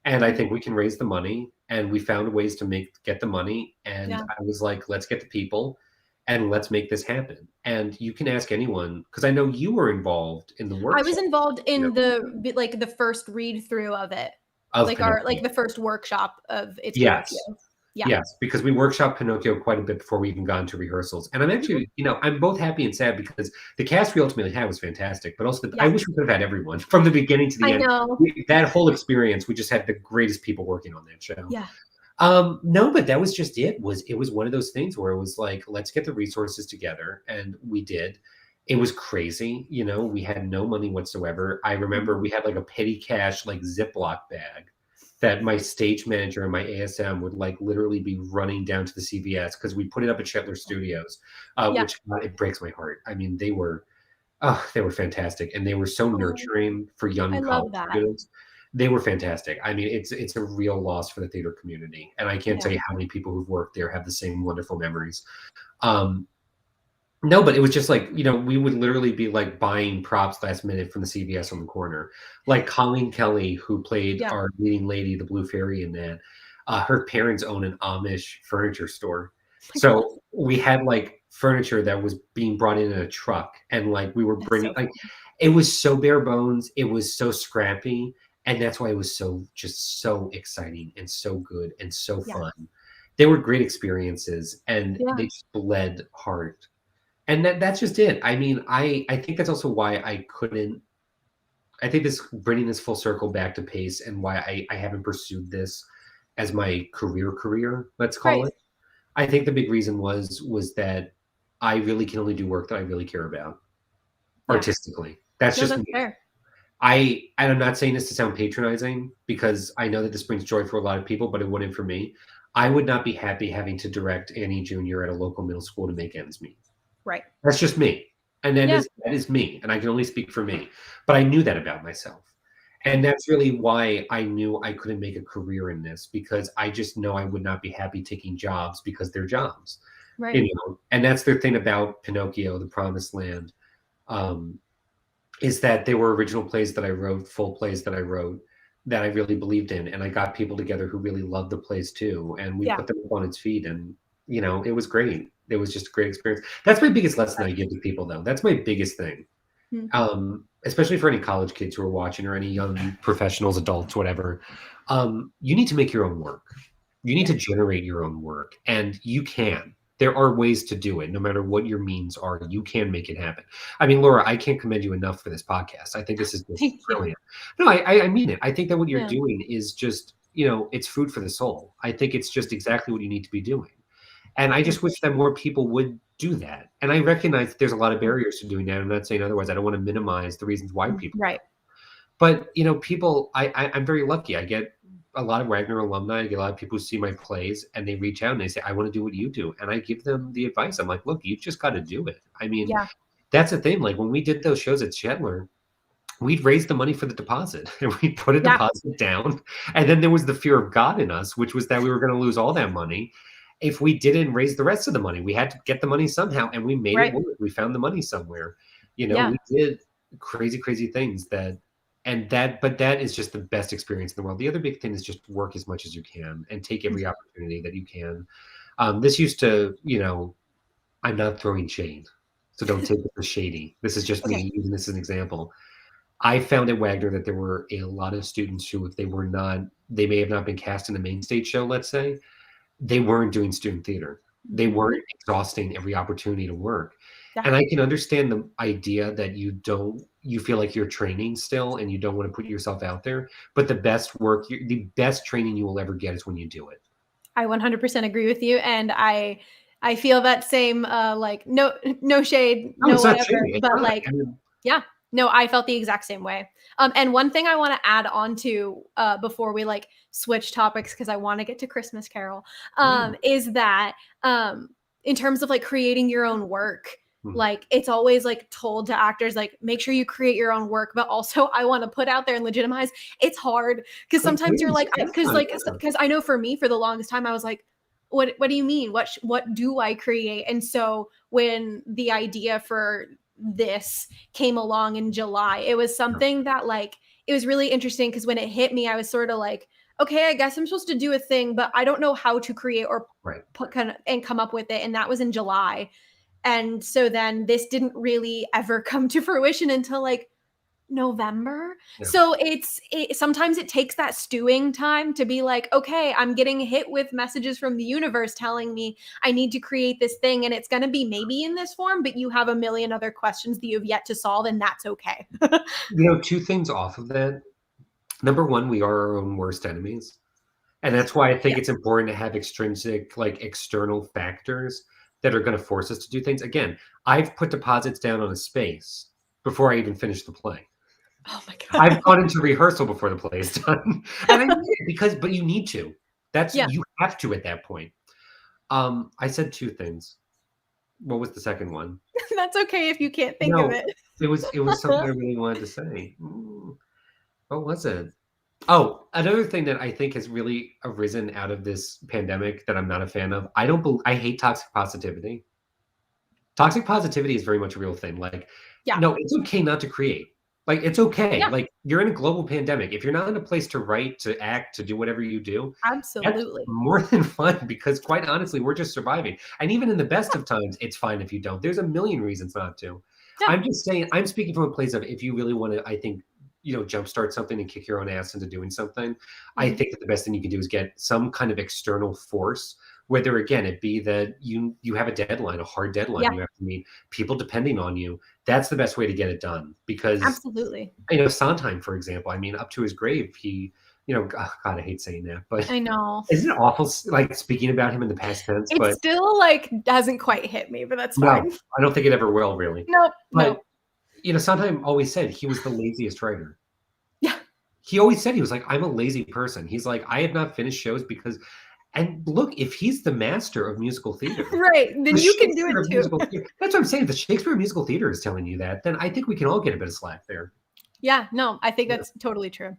and I Mhm. think we can raise the money," and we found ways to get the money, and Yeah. I was like, "Let's get the people, and let's make this happen." And you can ask anyone because I know you were involved in the I was workshop, involved you know, in like, the first read through of it. of Like, our like, Pinocchio. the first workshop of It's Pinocchio. Yes. Yeah. Yes, because we workshopped Pinocchio quite a bit before we even got into rehearsals, and I'm Mhm. actually I'm both happy and sad because the cast we ultimately had was fantastic, but also I Yeah. wish we could have had everyone from the beginning to the I end. know. That whole experience, we just had the greatest people working on that show. Yeah. No, but that was just it was one of those things where it was like, "Let's get the resources together," and we did. It was crazy, we had no money whatsoever. I Mhm. remember we had, like, a petty cash, like, Ziploc bag that my stage manager and my ASM would, like, literally be running down to the CVS because we put it up at Shetler Studios, Yeah. which it breaks my heart. I mean, they were fantastic, and they were so Oh, nurturing for I young love college that. students. They were fantastic. I mean, it's a real loss for the theater community, and I can't tell Yeah. you how many people who've worked there have the same wonderful memories. Um, no, but it was just like, we would literally be, like, buying props last minute from the CVS on the corner. Like, Colleen Kelly, who played Yeah. our leading lady, the Blue Fairy in that, her parents own an Amish furniture store. Oh my god. So, we had, like, furniture that was being brought in a truck, and, like, we were That's bringing so like, cool. it was so bare bones, it was so scrappy, and that's why it was so exciting and so good and so Yeah. fun. They were great experiences, and Yeah. they just bled heart. And that's just it. I mean, I think that's also why I think this bringing this full circle back to Pace and why I haven't pursued this as my career, let's call Right. it. I think the big reason was that I really can only do work that I really care about Yeah. artistically. That's No, just that's me. fair. And I'm not saying this to sound patronizing because I know that this brings joy for a lot of people, but it wouldn't for me. I would not be happy having to direct Annie Jr. at a local middle school to make ends meet. Right. That's just me, and Yeah. that is me, and I can only speak for me, but I knew that about myself, Yeah. and that's really why I knew I couldn't make a career in this because I just know I would not be happy taking jobs because they're jobs, Right. and that's the thing about Pinocchio, The Promised Land, um, is that they were original plays that I wrote, full plays that I wrote, that I really believed in, and I got people together who really loved the plays too, and we Yeah. put them up on its feet, and, it was great. It was just a great experience. That's my biggest lesson I give to people, though. That's my biggest thing. Mm. especially for any college kids who are watching or any young professionals, adults, whatever, you need to make your own work. You need Yeah. to generate your own work, and you can. There are ways to do it. No matter what your means are, you can make it happen. I mean, Laura, I can't commend you enough for this podcast. I think this is just Thank you. brilliant. No, I mean it. I think that what you're Yeah. doing is just, it's food for the soul. I think it's just exactly what you need to be doing. And I just Thank wish that more people would do that. And I recognize that there's a lot of you. barriers to doing that. I'm not saying otherwise. I don't want to minimize the reasons why people Right. but, people I'm very lucky. I get a lot of Wagner alumni. I get a lot of people who see my plays and they reach out and they say, "I wanna do what you do." And I give them the advice. I'm like, "Look, you've just gotta do it." I mean, Yeah. that's the thing. Like, when we did those shows at Shetler, we'd raise the money for the deposit and we put a Yeah. deposit down. And then there was the fear of God in us, which was that we were gonna lose all that money if we didn't raise the rest of the money. We had to get the money somehow, and we made it Right. work. We found the money somewhere. Yeah. We did crazy, crazy things but that is just the best experience in the world. The other big thing is just work as much as you can and take every opportunity that you can. This used to, I'm not throwing shade, so don't take it as shady. This is just Okay. me using this as an example. I found at Wagner that there were a lot of students who, if they may have not been cast in the main stage show, let's say, they weren't doing student theater. They Mhm. weren't exhausting every opportunity to work. Yeah. And I can understand the idea that you feel like you're training still and you don't want to put yourself out there, but the best training you will ever get is when you do it. I 100% agree with you, and I feel that same, like, no shade, No, no it's not whatever, shady. It's but, not. like, I mean, yeah. No, I felt the exact same way. And one thing I wanna add on to, before we, like, switch topics, because I wanna get to Christmas Carol, mm, is that, um, in terms of, like, creating your own work, mm. like, it's always, like, told to actors, like, "Make sure you create your own work," but also I wanna put out there and legitimize, it's hard, because Oh, sometimes you're please. like, Yeah, because like, yeah. because I know for me, for the longest time, I was like, what do you mean? What do I create? And so when the idea for this came along in July, it was No, something that, like, it was really interesting, because when it hit me, I was sort of like, okay, I guess I'm supposed to do a thing, but I don't know how to create or right. put kind of and come up with it. And that was in July. And so then this didn't really ever come to fruition until, like, November? Yeah. So sometimes it takes that stewing time to be like, "Okay, I'm getting hit with messages from the universe telling me I need to create this thing, and it's gonna be maybe in this form, but you have a million other questions that you have yet to solve, and that's okay." Two things off of that. Number one, we are our own worst enemies. And that's why I think Yeah. it's important to have extrinsic, like external factors that are going to force us to do things. Again, I've put deposits down on a space before I even finished the play. Oh my I've god. gone into rehearsal before the play is done. And I mean it but you need to. Yeah. You have to at that point. I said two things. What was the second one? That's okay if you can't think of No, it. it was something I really wanted to say. What was it? Oh, another thing that I think has really arisen out of this pandemic that I'm not a fan of, I hate toxic positivity. Toxic positivity is very much a real thing. Like, Yeah. no, it's okay not to create. Like, it's okay. Yeah, Like, you're in a global pandemic. If you're not in a place to write, to act, to do whatever you do, that's absolutely. more than fun because quite honestly, we're just surviving. And even in the best of times, it's fine if you don't. There's a million reasons not to. Yeah. I'm just saying, I'm speaking from a place of if you really want to, I think, jumpstart something and kick your own ass into doing something. I Mhm. think that the best thing you can do is get some kind of external force, whether again it be that you have a deadline, a hard deadline Yeah, you have to meet, people depending on you. That's the best way to get it done because absolutely. Sondheim, for example, I mean, up to his grave, God, I hate saying that, but I know. isn't it awful, like speaking about him in the past tense? It But still, like, hasn't quite hit me, but that's no, fine. I don't think it ever will really. Nope, But nope. Sondheim always said he was the laziest writer. Yeah. He always said he was like, I'm a lazy person. He's like, I have not finished shows because, and look, if he's the master of musical theater, Right, the then you can do Shakespeare it of too. musical theater, that's what I'm saying. If the Shakespeare of musical theater is telling you that, then I think we can all get a bit of slack there. Yeah, no, I think Yeah. that's totally true.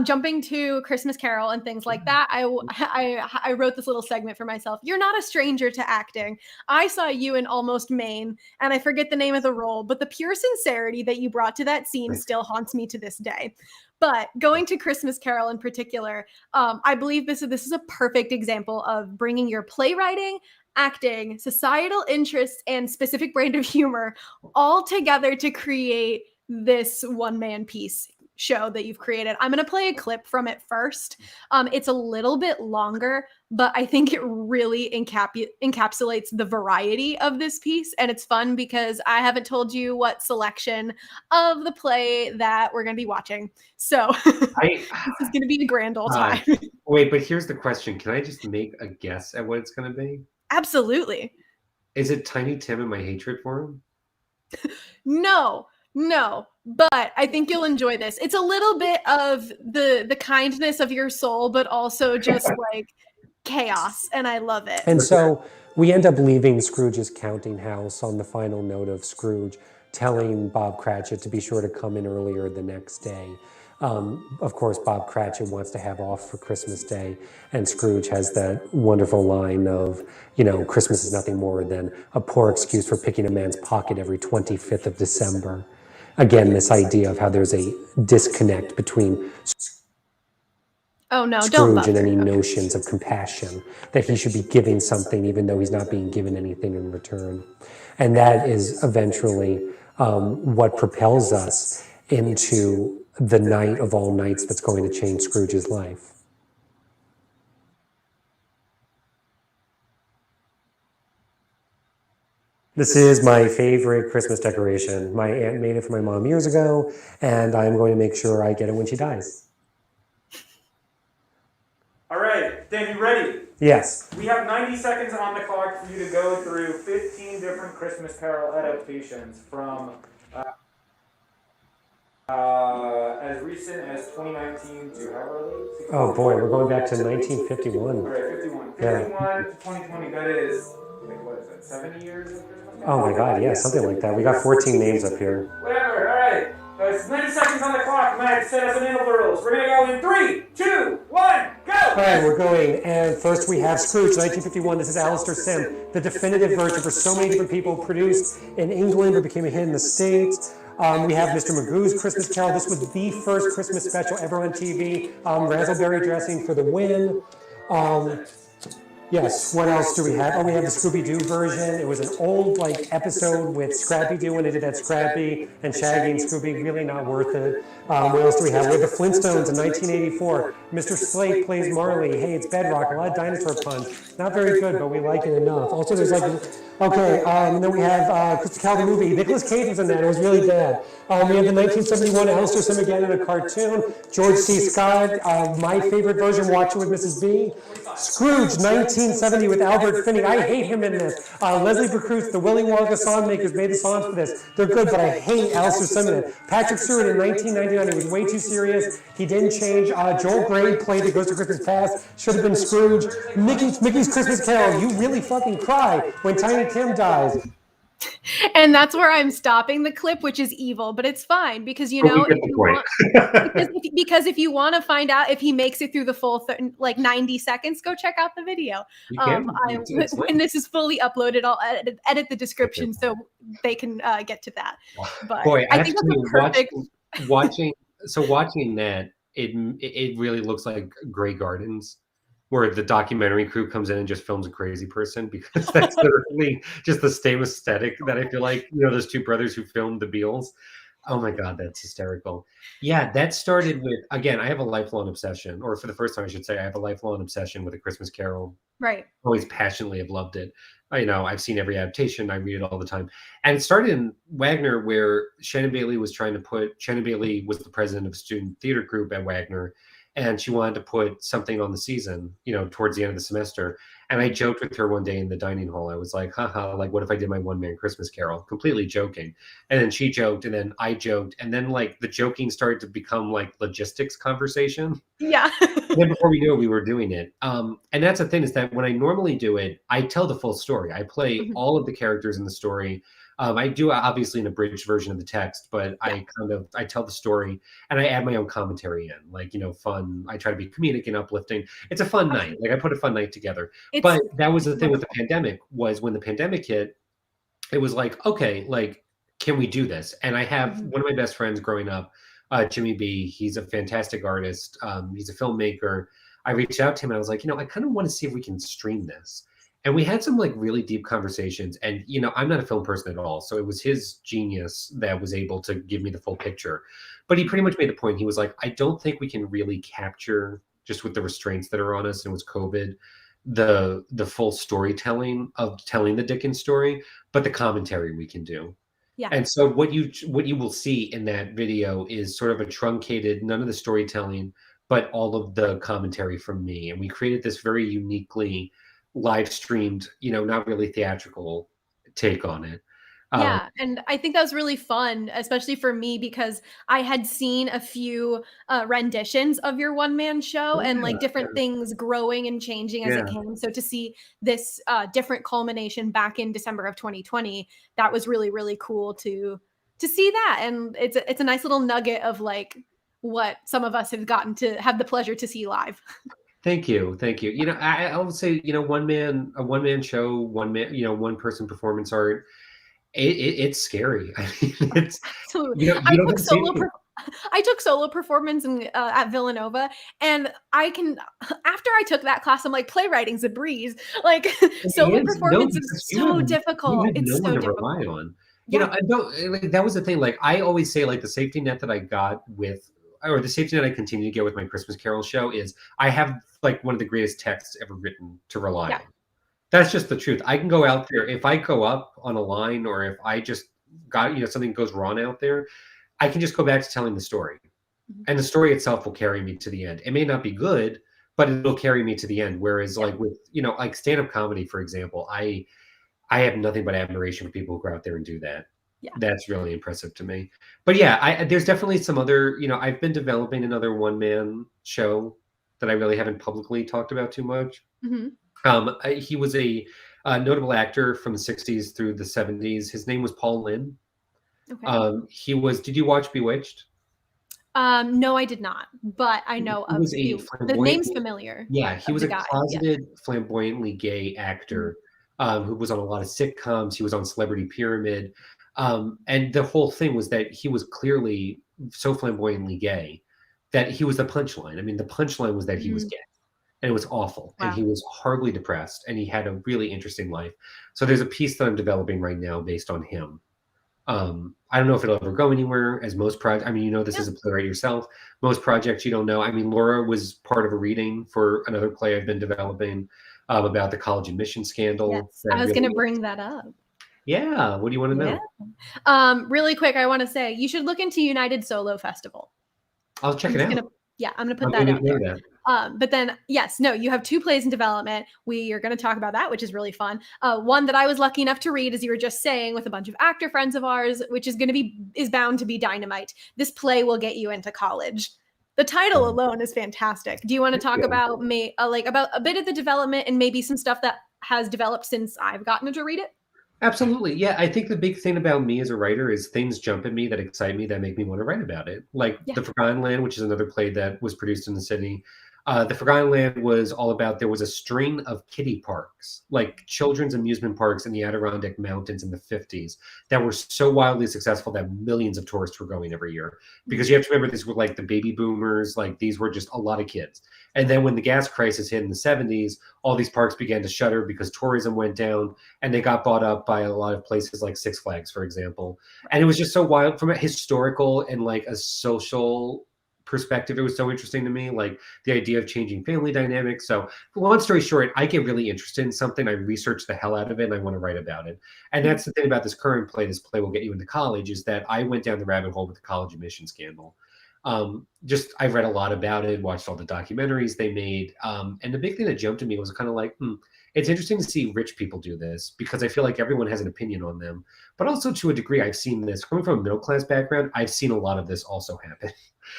Jumping to Christmas Carol and things like that, I wrote this little segment for myself. You're not a stranger to acting. I saw you in Almost Maine, and I forget the name of the role, but the pure sincerity that you brought to that scene Thank still haunts me to this day. But going to Christmas Carol in particular, I believe this is a perfect example of bringing your playwriting, acting, societal interests, and specific brand of humor all together to create this one-man piece show that you've created. I'm going to play a clip from it first. It's a little bit longer, but I think it really encapsulates the variety of this piece. And it's fun because I haven't told you what selection of the play that we're going to be watching. So this is going to be a grand old time. Wait, but here's the question. Can I just make a guess at what it's going to be? Absolutely. Is it Tiny Tim and my hatred for him? No, but I think you'll enjoy this. It's a little bit of the kindness of your soul, but also just like chaos, and I love it. And so we end up leaving Scrooge's counting house on the final note of Scrooge telling Bob Cratchit to be sure to come in earlier the next day. Of course, Bob Cratchit wants to have off for Christmas Day, and Scrooge has that wonderful line of, you know, Christmas is nothing more than a poor excuse for picking a man's pocket every 25th of December. Again, this idea of how there's a disconnect between Scrooge and any notions of compassion, that he should be giving something even though he's not being given anything in return. And that is eventually what propels us into the night of all nights that's going to change Scrooge's life. This is my favorite Christmas decoration. My aunt made it for my mom years ago, and I'm going to make sure I get it when she dies. All right, Dan, you ready? Yes. We have 90 seconds on the clock for you to go through 15 different Christmas Carol adaptations from as recent as 2019 to however late? Oh boy, we're going back to 1951. All right, 51. 51 to 2020, that is, what is that, 70 years? Oh my God, yeah, something like that. We got 14 names up here. Whatever, all right. It's 90 seconds on the clock. Matt, set us an interval rules. We're going to go in 3, 2, 1, go! All right, we're going. And first we have Scrooge, 1951. This is Alistair Sim, the definitive version for so many different people, produced in England but became a hit in the States. We have Mr. Magoo's Christmas Carol. This was the first Christmas special ever on TV. Raspberry dressing for the win. Yes, what else do we have? Oh, we have the Scooby-Doo version. It was an old episode with Scrappy-Doo when they did that Scrappy and Shaggy and Scooby, really not worth it. What else do we have? We have the Flintstones in 1984. Mr. Slate plays Marley. Hey, it's Bedrock, a lot of dinosaur puns. Not very good, but we like it enough. Also, there's then we have Christmas Carol the movie. Nicolas Cage was in that, it was really bad. We have the 1971 Alistair Sim again in a cartoon. George C. Scott, my favorite version, Watch It with Mrs. B. Scrooge, 1970 with Albert Finney. I hate him in this. Leslie Bacruz, the Willy Wonka song makers, made the songs for this. They're good, but I hate Alistair Sim in it. Patrick Stewart in 1999, he was way too serious. He didn't change. Joel Grey played The Ghost of Christmas Past. Should have been Scrooge. Mickey's Christmas Carol. You really fucking cry when Tiny Tim dies. And that's where I'm stopping the clip, which is evil, but it's fine because because if you want to find out if he makes it through the full 90 seconds, go check out the video. When this is fully uploaded, I'll edit the description so they can get to that. But boy, I think that's a perfect watching that, it really looks like Grey Gardens, where the documentary crew comes in and just films a crazy person, because that's literally just the same aesthetic that I feel like, those two brothers who filmed the Beatles. Oh my God, that's hysterical. Yeah, that started with, again, I have a lifelong obsession, or for the first time I should say, I have a lifelong obsession with A Christmas Carol. Right. Always passionately have loved it. I've seen every adaptation. I read it all the time. And it started in Wagner, where Shannon Bailey was the president of a student theater group at Wagner. And she wanted to put something on the season, towards the end of the semester. And I joked with her one day in the dining hall. I was like, haha, what if I did my one-man Christmas Carol? Completely joking. And then she joked, and then I joked. And then the joking started to become logistics conversation. Yeah. And then before we knew it, we were doing it. And that's the thing, is that when I normally do it, I tell the full story. I play all of the characters in the story. I do obviously an abridged version of the text, but I tell the story and I add my own commentary in, fun. I try to be comedic and uplifting. It's a fun night. I put a fun night together. But that was the thing with the pandemic, was when the pandemic hit, it was okay, can we do this? And I have one of my best friends growing up, Jimmy B. He's a fantastic artist. He's a filmmaker. I reached out to him and I was like, I kind of want to see if we can stream this. And we had some like really deep conversations. And, you know, I'm not a film person at all. So it was his genius that was able to give me the full picture. But he pretty much made the point. He was like, I don't think we can really capture, just with the restraints that are on us and it was COVID, the full storytelling of telling the Dickens story, but the commentary we can do. Yeah. And so what you will see in that video is sort of a truncated, none of the storytelling, but all of the commentary from me. And we created this very uniquely live streamed, you know, not really theatrical take on it. Yeah, and I think that was really fun, especially for me because I had seen a few, renditions of your one-man show and, like, Yeah, different things growing and changing as yeah. it came, so to see this, different culmination back in December of 2020, that was really, really cool to see that, and it's a nice little nugget of, like, what some of us have gotten to have the pleasure to see live. Thank you, thank you. You know, I would say, you know, a one-man show, one man, you know, one-person performance art, it's scary. I mean, it's Absolutely. you don't get to see anything. I took solo performance at Villanova, and I can after I took that class, I'm like, playwriting's a breeze. Like solo It is. No, performance is because so you difficult. have no It's one so to rely difficult. on. You know, Yeah. I don't like, that was the thing, like, I always say, like, the safety net that I got with or the safety net I continue to get with my Christmas Carol show is I have, like, one of the greatest texts ever written to rely Yeah. on. That's just the truth. I can go out there if I go up on a line or if I just got, you know, something goes wrong out there, I can just go back to telling the story. Mhm. And the story itself will carry me to the end. It may not be good, but it'll carry me to the end. Whereas, Yeah. like with, you know, like stand-up comedy, for example, I have nothing but admiration for people who go out there and do that. Yeah. That's really impressive to me. But yeah, there's definitely some other, you know, I've been developing another one-man show that I really haven't publicly talked about too much. Mhm. He was a notable actor from the 60s through the 70s. His name was Paul Lynde. Okay. He was, did you watch Bewitched? No, I did not, but I know He of was a the name's flamboyantly familiar yeah, he of was the a guy. Yeah. closeted, flamboyantly gay Mhm. actor, who was on a lot of sitcoms, he was on Celebrity Pyramid, and the whole thing was that he was clearly so flamboyantly gay that he was the punchline. I mean, the punchline was that he was Mhm. gay, and it was awful, and Wow. he was horribly depressed, and he had a really interesting life. So there's a piece that I'm developing right now based on him. I don't know if it'll ever go anywhere as most I mean, you know, this Yeah. is a playwright yourself. Most projects you don't know. I mean, Laura was part of a reading for another play I've been developing about the college admission scandal Yes. I that was really gonna bring that up. yeah. What do you want to Yeah. know? Really quick, I wanna say you should look into United Solo Festival. I'll check I'm it just out. gonna yeah, I'm gonna I'm put gonna that make out note there. of that. But then, yes, no, you have 2 plays in development. We are gonna talk about that, which is really fun. One that I was lucky enough to read, as you were just saying, with a bunch of actor friends of ours, which is bound to be dynamite. This play will get you into college. The title alone is fantastic. Do you wanna talk Yeah. about like, about a bit of the development and maybe some stuff that has developed since I've gotten to read it? Absolutely. Yeah, I think the big thing about me as a writer is things jump at me that excite me that make me want to write about it. Like Yeah. The Forgotten Land, which is another play that was produced in the city. The Forgotten Land was all about there was a string of kiddie parks, like children's amusement parks in the Adirondack Mountains in the 50s that were so wildly successful that millions of tourists were going every year. Because you have to remember these were like the baby boomers, like these were just a lot of kids. And then when the gas crisis hit in the 70s, all these parks began to shutter because tourism went down and they got bought up by a lot of places like Six Flags, for example. And it was just so wild from a historical and like a social perspective. It was so interesting to me, like the idea of changing family dynamics. So, long story short, I get really interested in something. I research the hell out of it and I want to write about it. And Mhm. that's the thing about this current play. This play will get you into college. Is that I went down the rabbit hole with the college admission scandal. Just I've read a lot about it, watched all the documentaries they made, and the big thing that jumped to me was kind of like, it's interesting to see rich people do this because I feel like everyone has an opinion on them. But also to a degree, I've seen this coming from a middle class background. I've seen a lot of this also happen,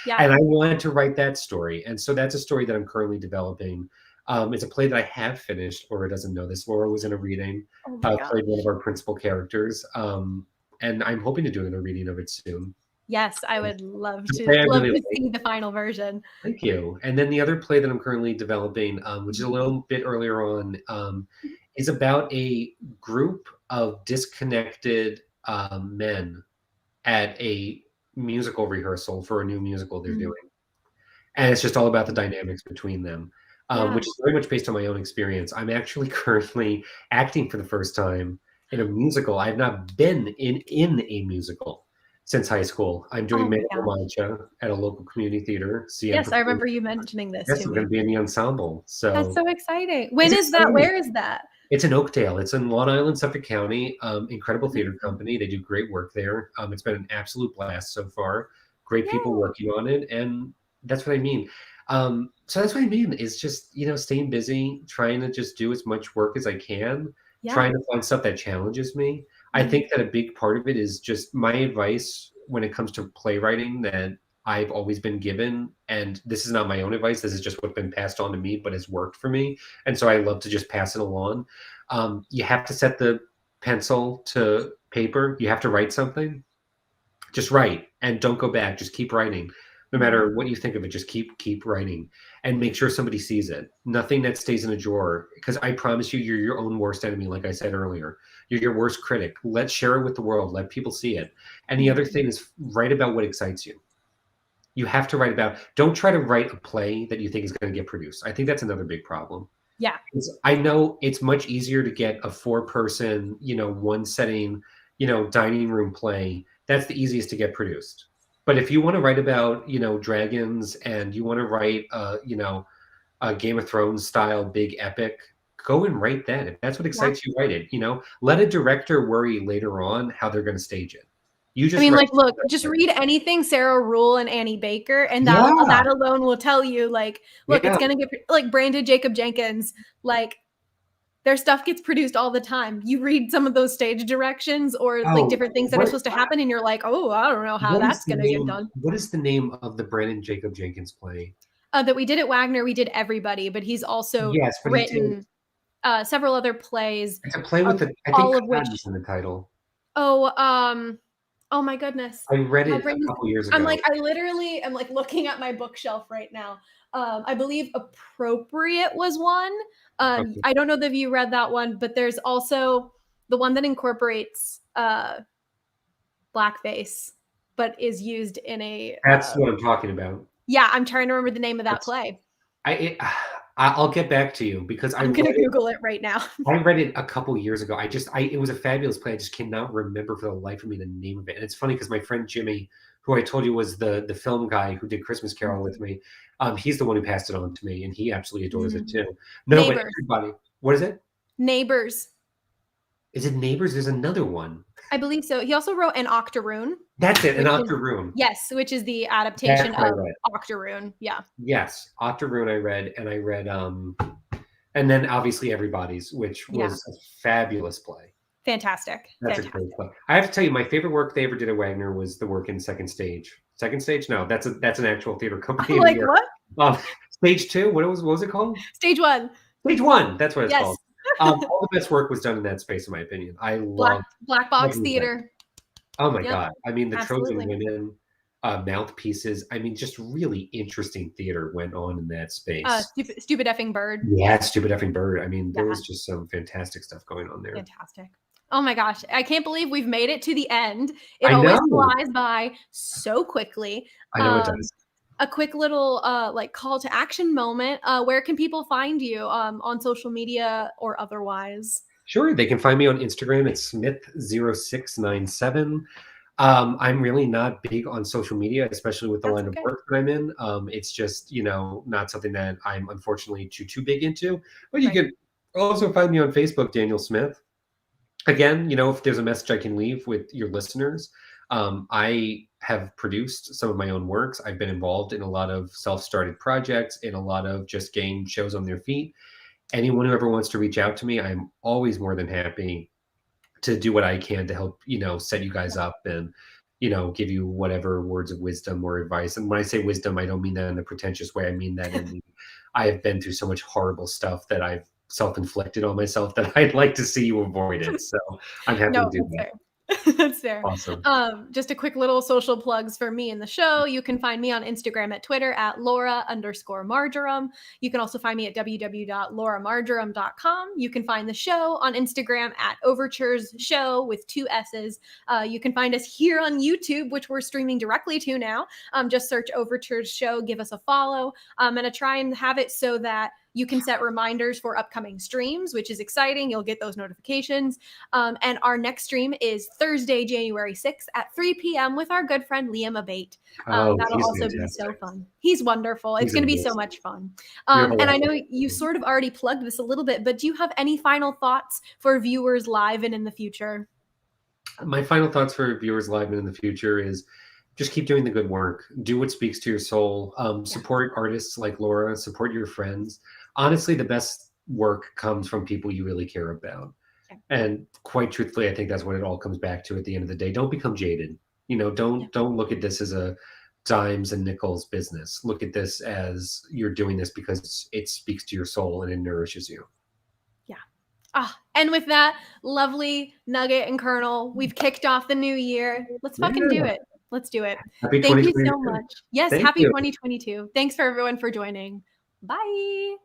Yeah. and I wanted to write that story. And so that's a story that I'm currently developing. It's a play that I have finished. Laura doesn't know this. Laura was in a reading, Oh my played one gosh. of our principal characters, and I'm hoping to do another reading of it soon. Yes, I would love It's a play I love really to like. see the final version. Thank you. And then the other play that I'm currently developing, which is a Mhm. little bit earlier on, is about a group of disconnected men at a musical rehearsal for a new musical they're Mhm. doing. And it's just all about the Mhm. dynamics between them. which is very much based on my own experience. I'm actually currently acting for the first time in a musical. I've not been in a musical since high school. I'm doing Oh my Mega gosh. Mancha at a local community theater. Yes, I remember you mentioning this Yes, to I'm going me. to be in the ensemble. That's So so exciting. When it's is that? exciting. Where is that? It's in Oakdale. It's in Long Island, Suffolk County. Incredible theater Amazing. company. They do great work there. It's been an absolute blast so far. Great people Yay. working on it, and that's what I mean. So that's what I mean is just staying busy, trying to just do as much work as I can, Yeah. trying to find stuff that challenges me. I Mhm. think that a big part of it is just my advice when it comes to playwriting that I've always been given, and this is not my own advice. This is just what's been passed on to me, but has worked for me, and so I love to just pass it along. You have to set the pencil to paper. You have to write something. Just write and don't go back. Just keep writing. No Mhm. matter what you think of it, just keep writing and make sure somebody sees it. Nothing that stays in a drawer, because I promise you, you're your own worst enemy. Like I said earlier, you're your worst critic. Let's share it with the world. Let people see it. And the other Mhm. thing is write about what excites you. You have to write about. Don't try to write a play that you think is going to get produced. I think that's another big problem. Yeah. I know it's much easier to get a 4-person, one setting, dining room play. That's the easiest to get produced. But if you want to write about, dragons and you want to write, a Game of Thrones style big epic, go and write that. If that's what Yeah. excites you, write it. Let a director worry later on how they're going to stage it. You I just mean, write. like, look, just read anything Sarah Rule and Annie Baker, and Yeah, that alone will tell you, like, look, it's yeah. gonna get like Brandon Jacob Jenkins, like their stuff gets produced all the time. You read some of those stage directions or like Oh, different things that are what supposed to happen, and you're like, oh, I don't know how what is that's the gonna get name? done. What is the name of the Brandon Jacob Jenkins play? That we did at Wagner, we did Everybody, but he's also Yes, but he did. written several other plays, It's a play with I think all of Cotton's which in the title. oh, oh my goodness. I read My it brain a is couple years I'm ago. like, I literally am like looking at my bookshelf right now. I believe Appropriate was one. Okay. I don't know if you read that one, but there's also the one that incorporates blackface, but is used in a That's what I'm talking about. yeah, I'm trying to remember the name of that That's play. I it I'll get back to you because I'm gonna Google it right now. I read it a couple years ago. It was a fabulous play. I just cannot remember for the life of me the name of it. And it's funny because my friend Jimmy, who I told you was the film guy who did Christmas Carol with me, he's the one who passed it on to me, and he absolutely adores it Mm. too. No, but Neighbors. everybody, what is it? Neighbors. Is it Neighbors? There's another one. I believe so. He also wrote an Octoroon, That's it, an which is Octoroon. yes, which is the That's adaptation what I of read. Octoroon. Yeah. Yes, Octoroon I read, and I read, and then obviously Everybody's, which Yeah. was a fabulous play. Fantastic. That's a great play. I have to tell you, my favorite work they ever did at Wagner was the work in Second Stage. Second Stage? No, that's an actual theater company I'm in New like, York. what? Stage 2? What was it called? Stage 1. Stage 1, that's what it's Yes. called. All the best work was done in that space, in my opinion. I love Black box every bit. theater. Oh my Yep. god. I mean, the Trojan Absolutely. Women, Mouthpieces. I mean, just really interesting theater went on in that space. Stupid effing bird. Yeah, Stupid Effing Bird. I mean, there Yeah. was just some fantastic stuff going on there. Fantastic. Oh my gosh. I can't believe we've made it to the end. It I always know. flies by so quickly. I know it does. A quick little like call to action moment. Where can people find you on social media or otherwise? Sure, they can find me on Instagram at Smith0697. I'm really not big on social media, especially with the That's line of okay. work that I'm in. It's just, not something that I'm unfortunately too big into. But you Right. can also find me on Facebook, Daniel Smith. Again, if there's a message I can leave with your listeners, I have produced some of my own works. I've been involved in a lot of self-started projects, in a lot of just getting shows on their feet. Anyone who ever wants to reach out to me, I'm always more than happy to do what I can to help, set you guys up and, give you whatever words of wisdom or advice. And when I say wisdom, I don't mean that in a pretentious way. I mean that I have been through so much horrible stuff that I've self-inflicted on myself that I'd like to see you avoid it. So I'm happy to No, do that's that. fair. That's fair. Awesome. Just a quick little social plugs for me and the show. You can find me on Instagram at Twitter at Lora_Marjoram. You can also find me at www.lauramarjoram.com. You can find the show on Instagram at Overtures Show with 2 S's. You can find us here on YouTube, which we're streaming directly to now. Just search Overtures Show, give us a follow. I'm going to try and have it so that You can set reminders for upcoming streams, which is exciting. You'll get those notifications. And our next stream is Thursday, January 6th at 3 p.m. with our good friend Liam Abate. That'll also be so fun. He's wonderful. It's going to be so much fun. And I know you sort of already plugged this a little bit, but do you have any final thoughts for viewers live and in the future? My final thoughts for viewers live and in the future is just keep doing the good work. Do what speaks to your soul. Support artists like Lora. Support your friends. Honestly, the best work comes from people you really care about. And quite truthfully, I think that's what it all comes back to at the end of the day. Don't become jaded. Don't look at this as a dimes and nickels business. Look at this as you're doing this because it speaks to your soul and it nourishes you. And with that lovely nugget and kernel, we've kicked off the new year. Let's fucking do it. Let's do it. Happy Thank you 2022. so much. Yes, Thank happy you. 2022. Thanks for everyone for joining. Bye.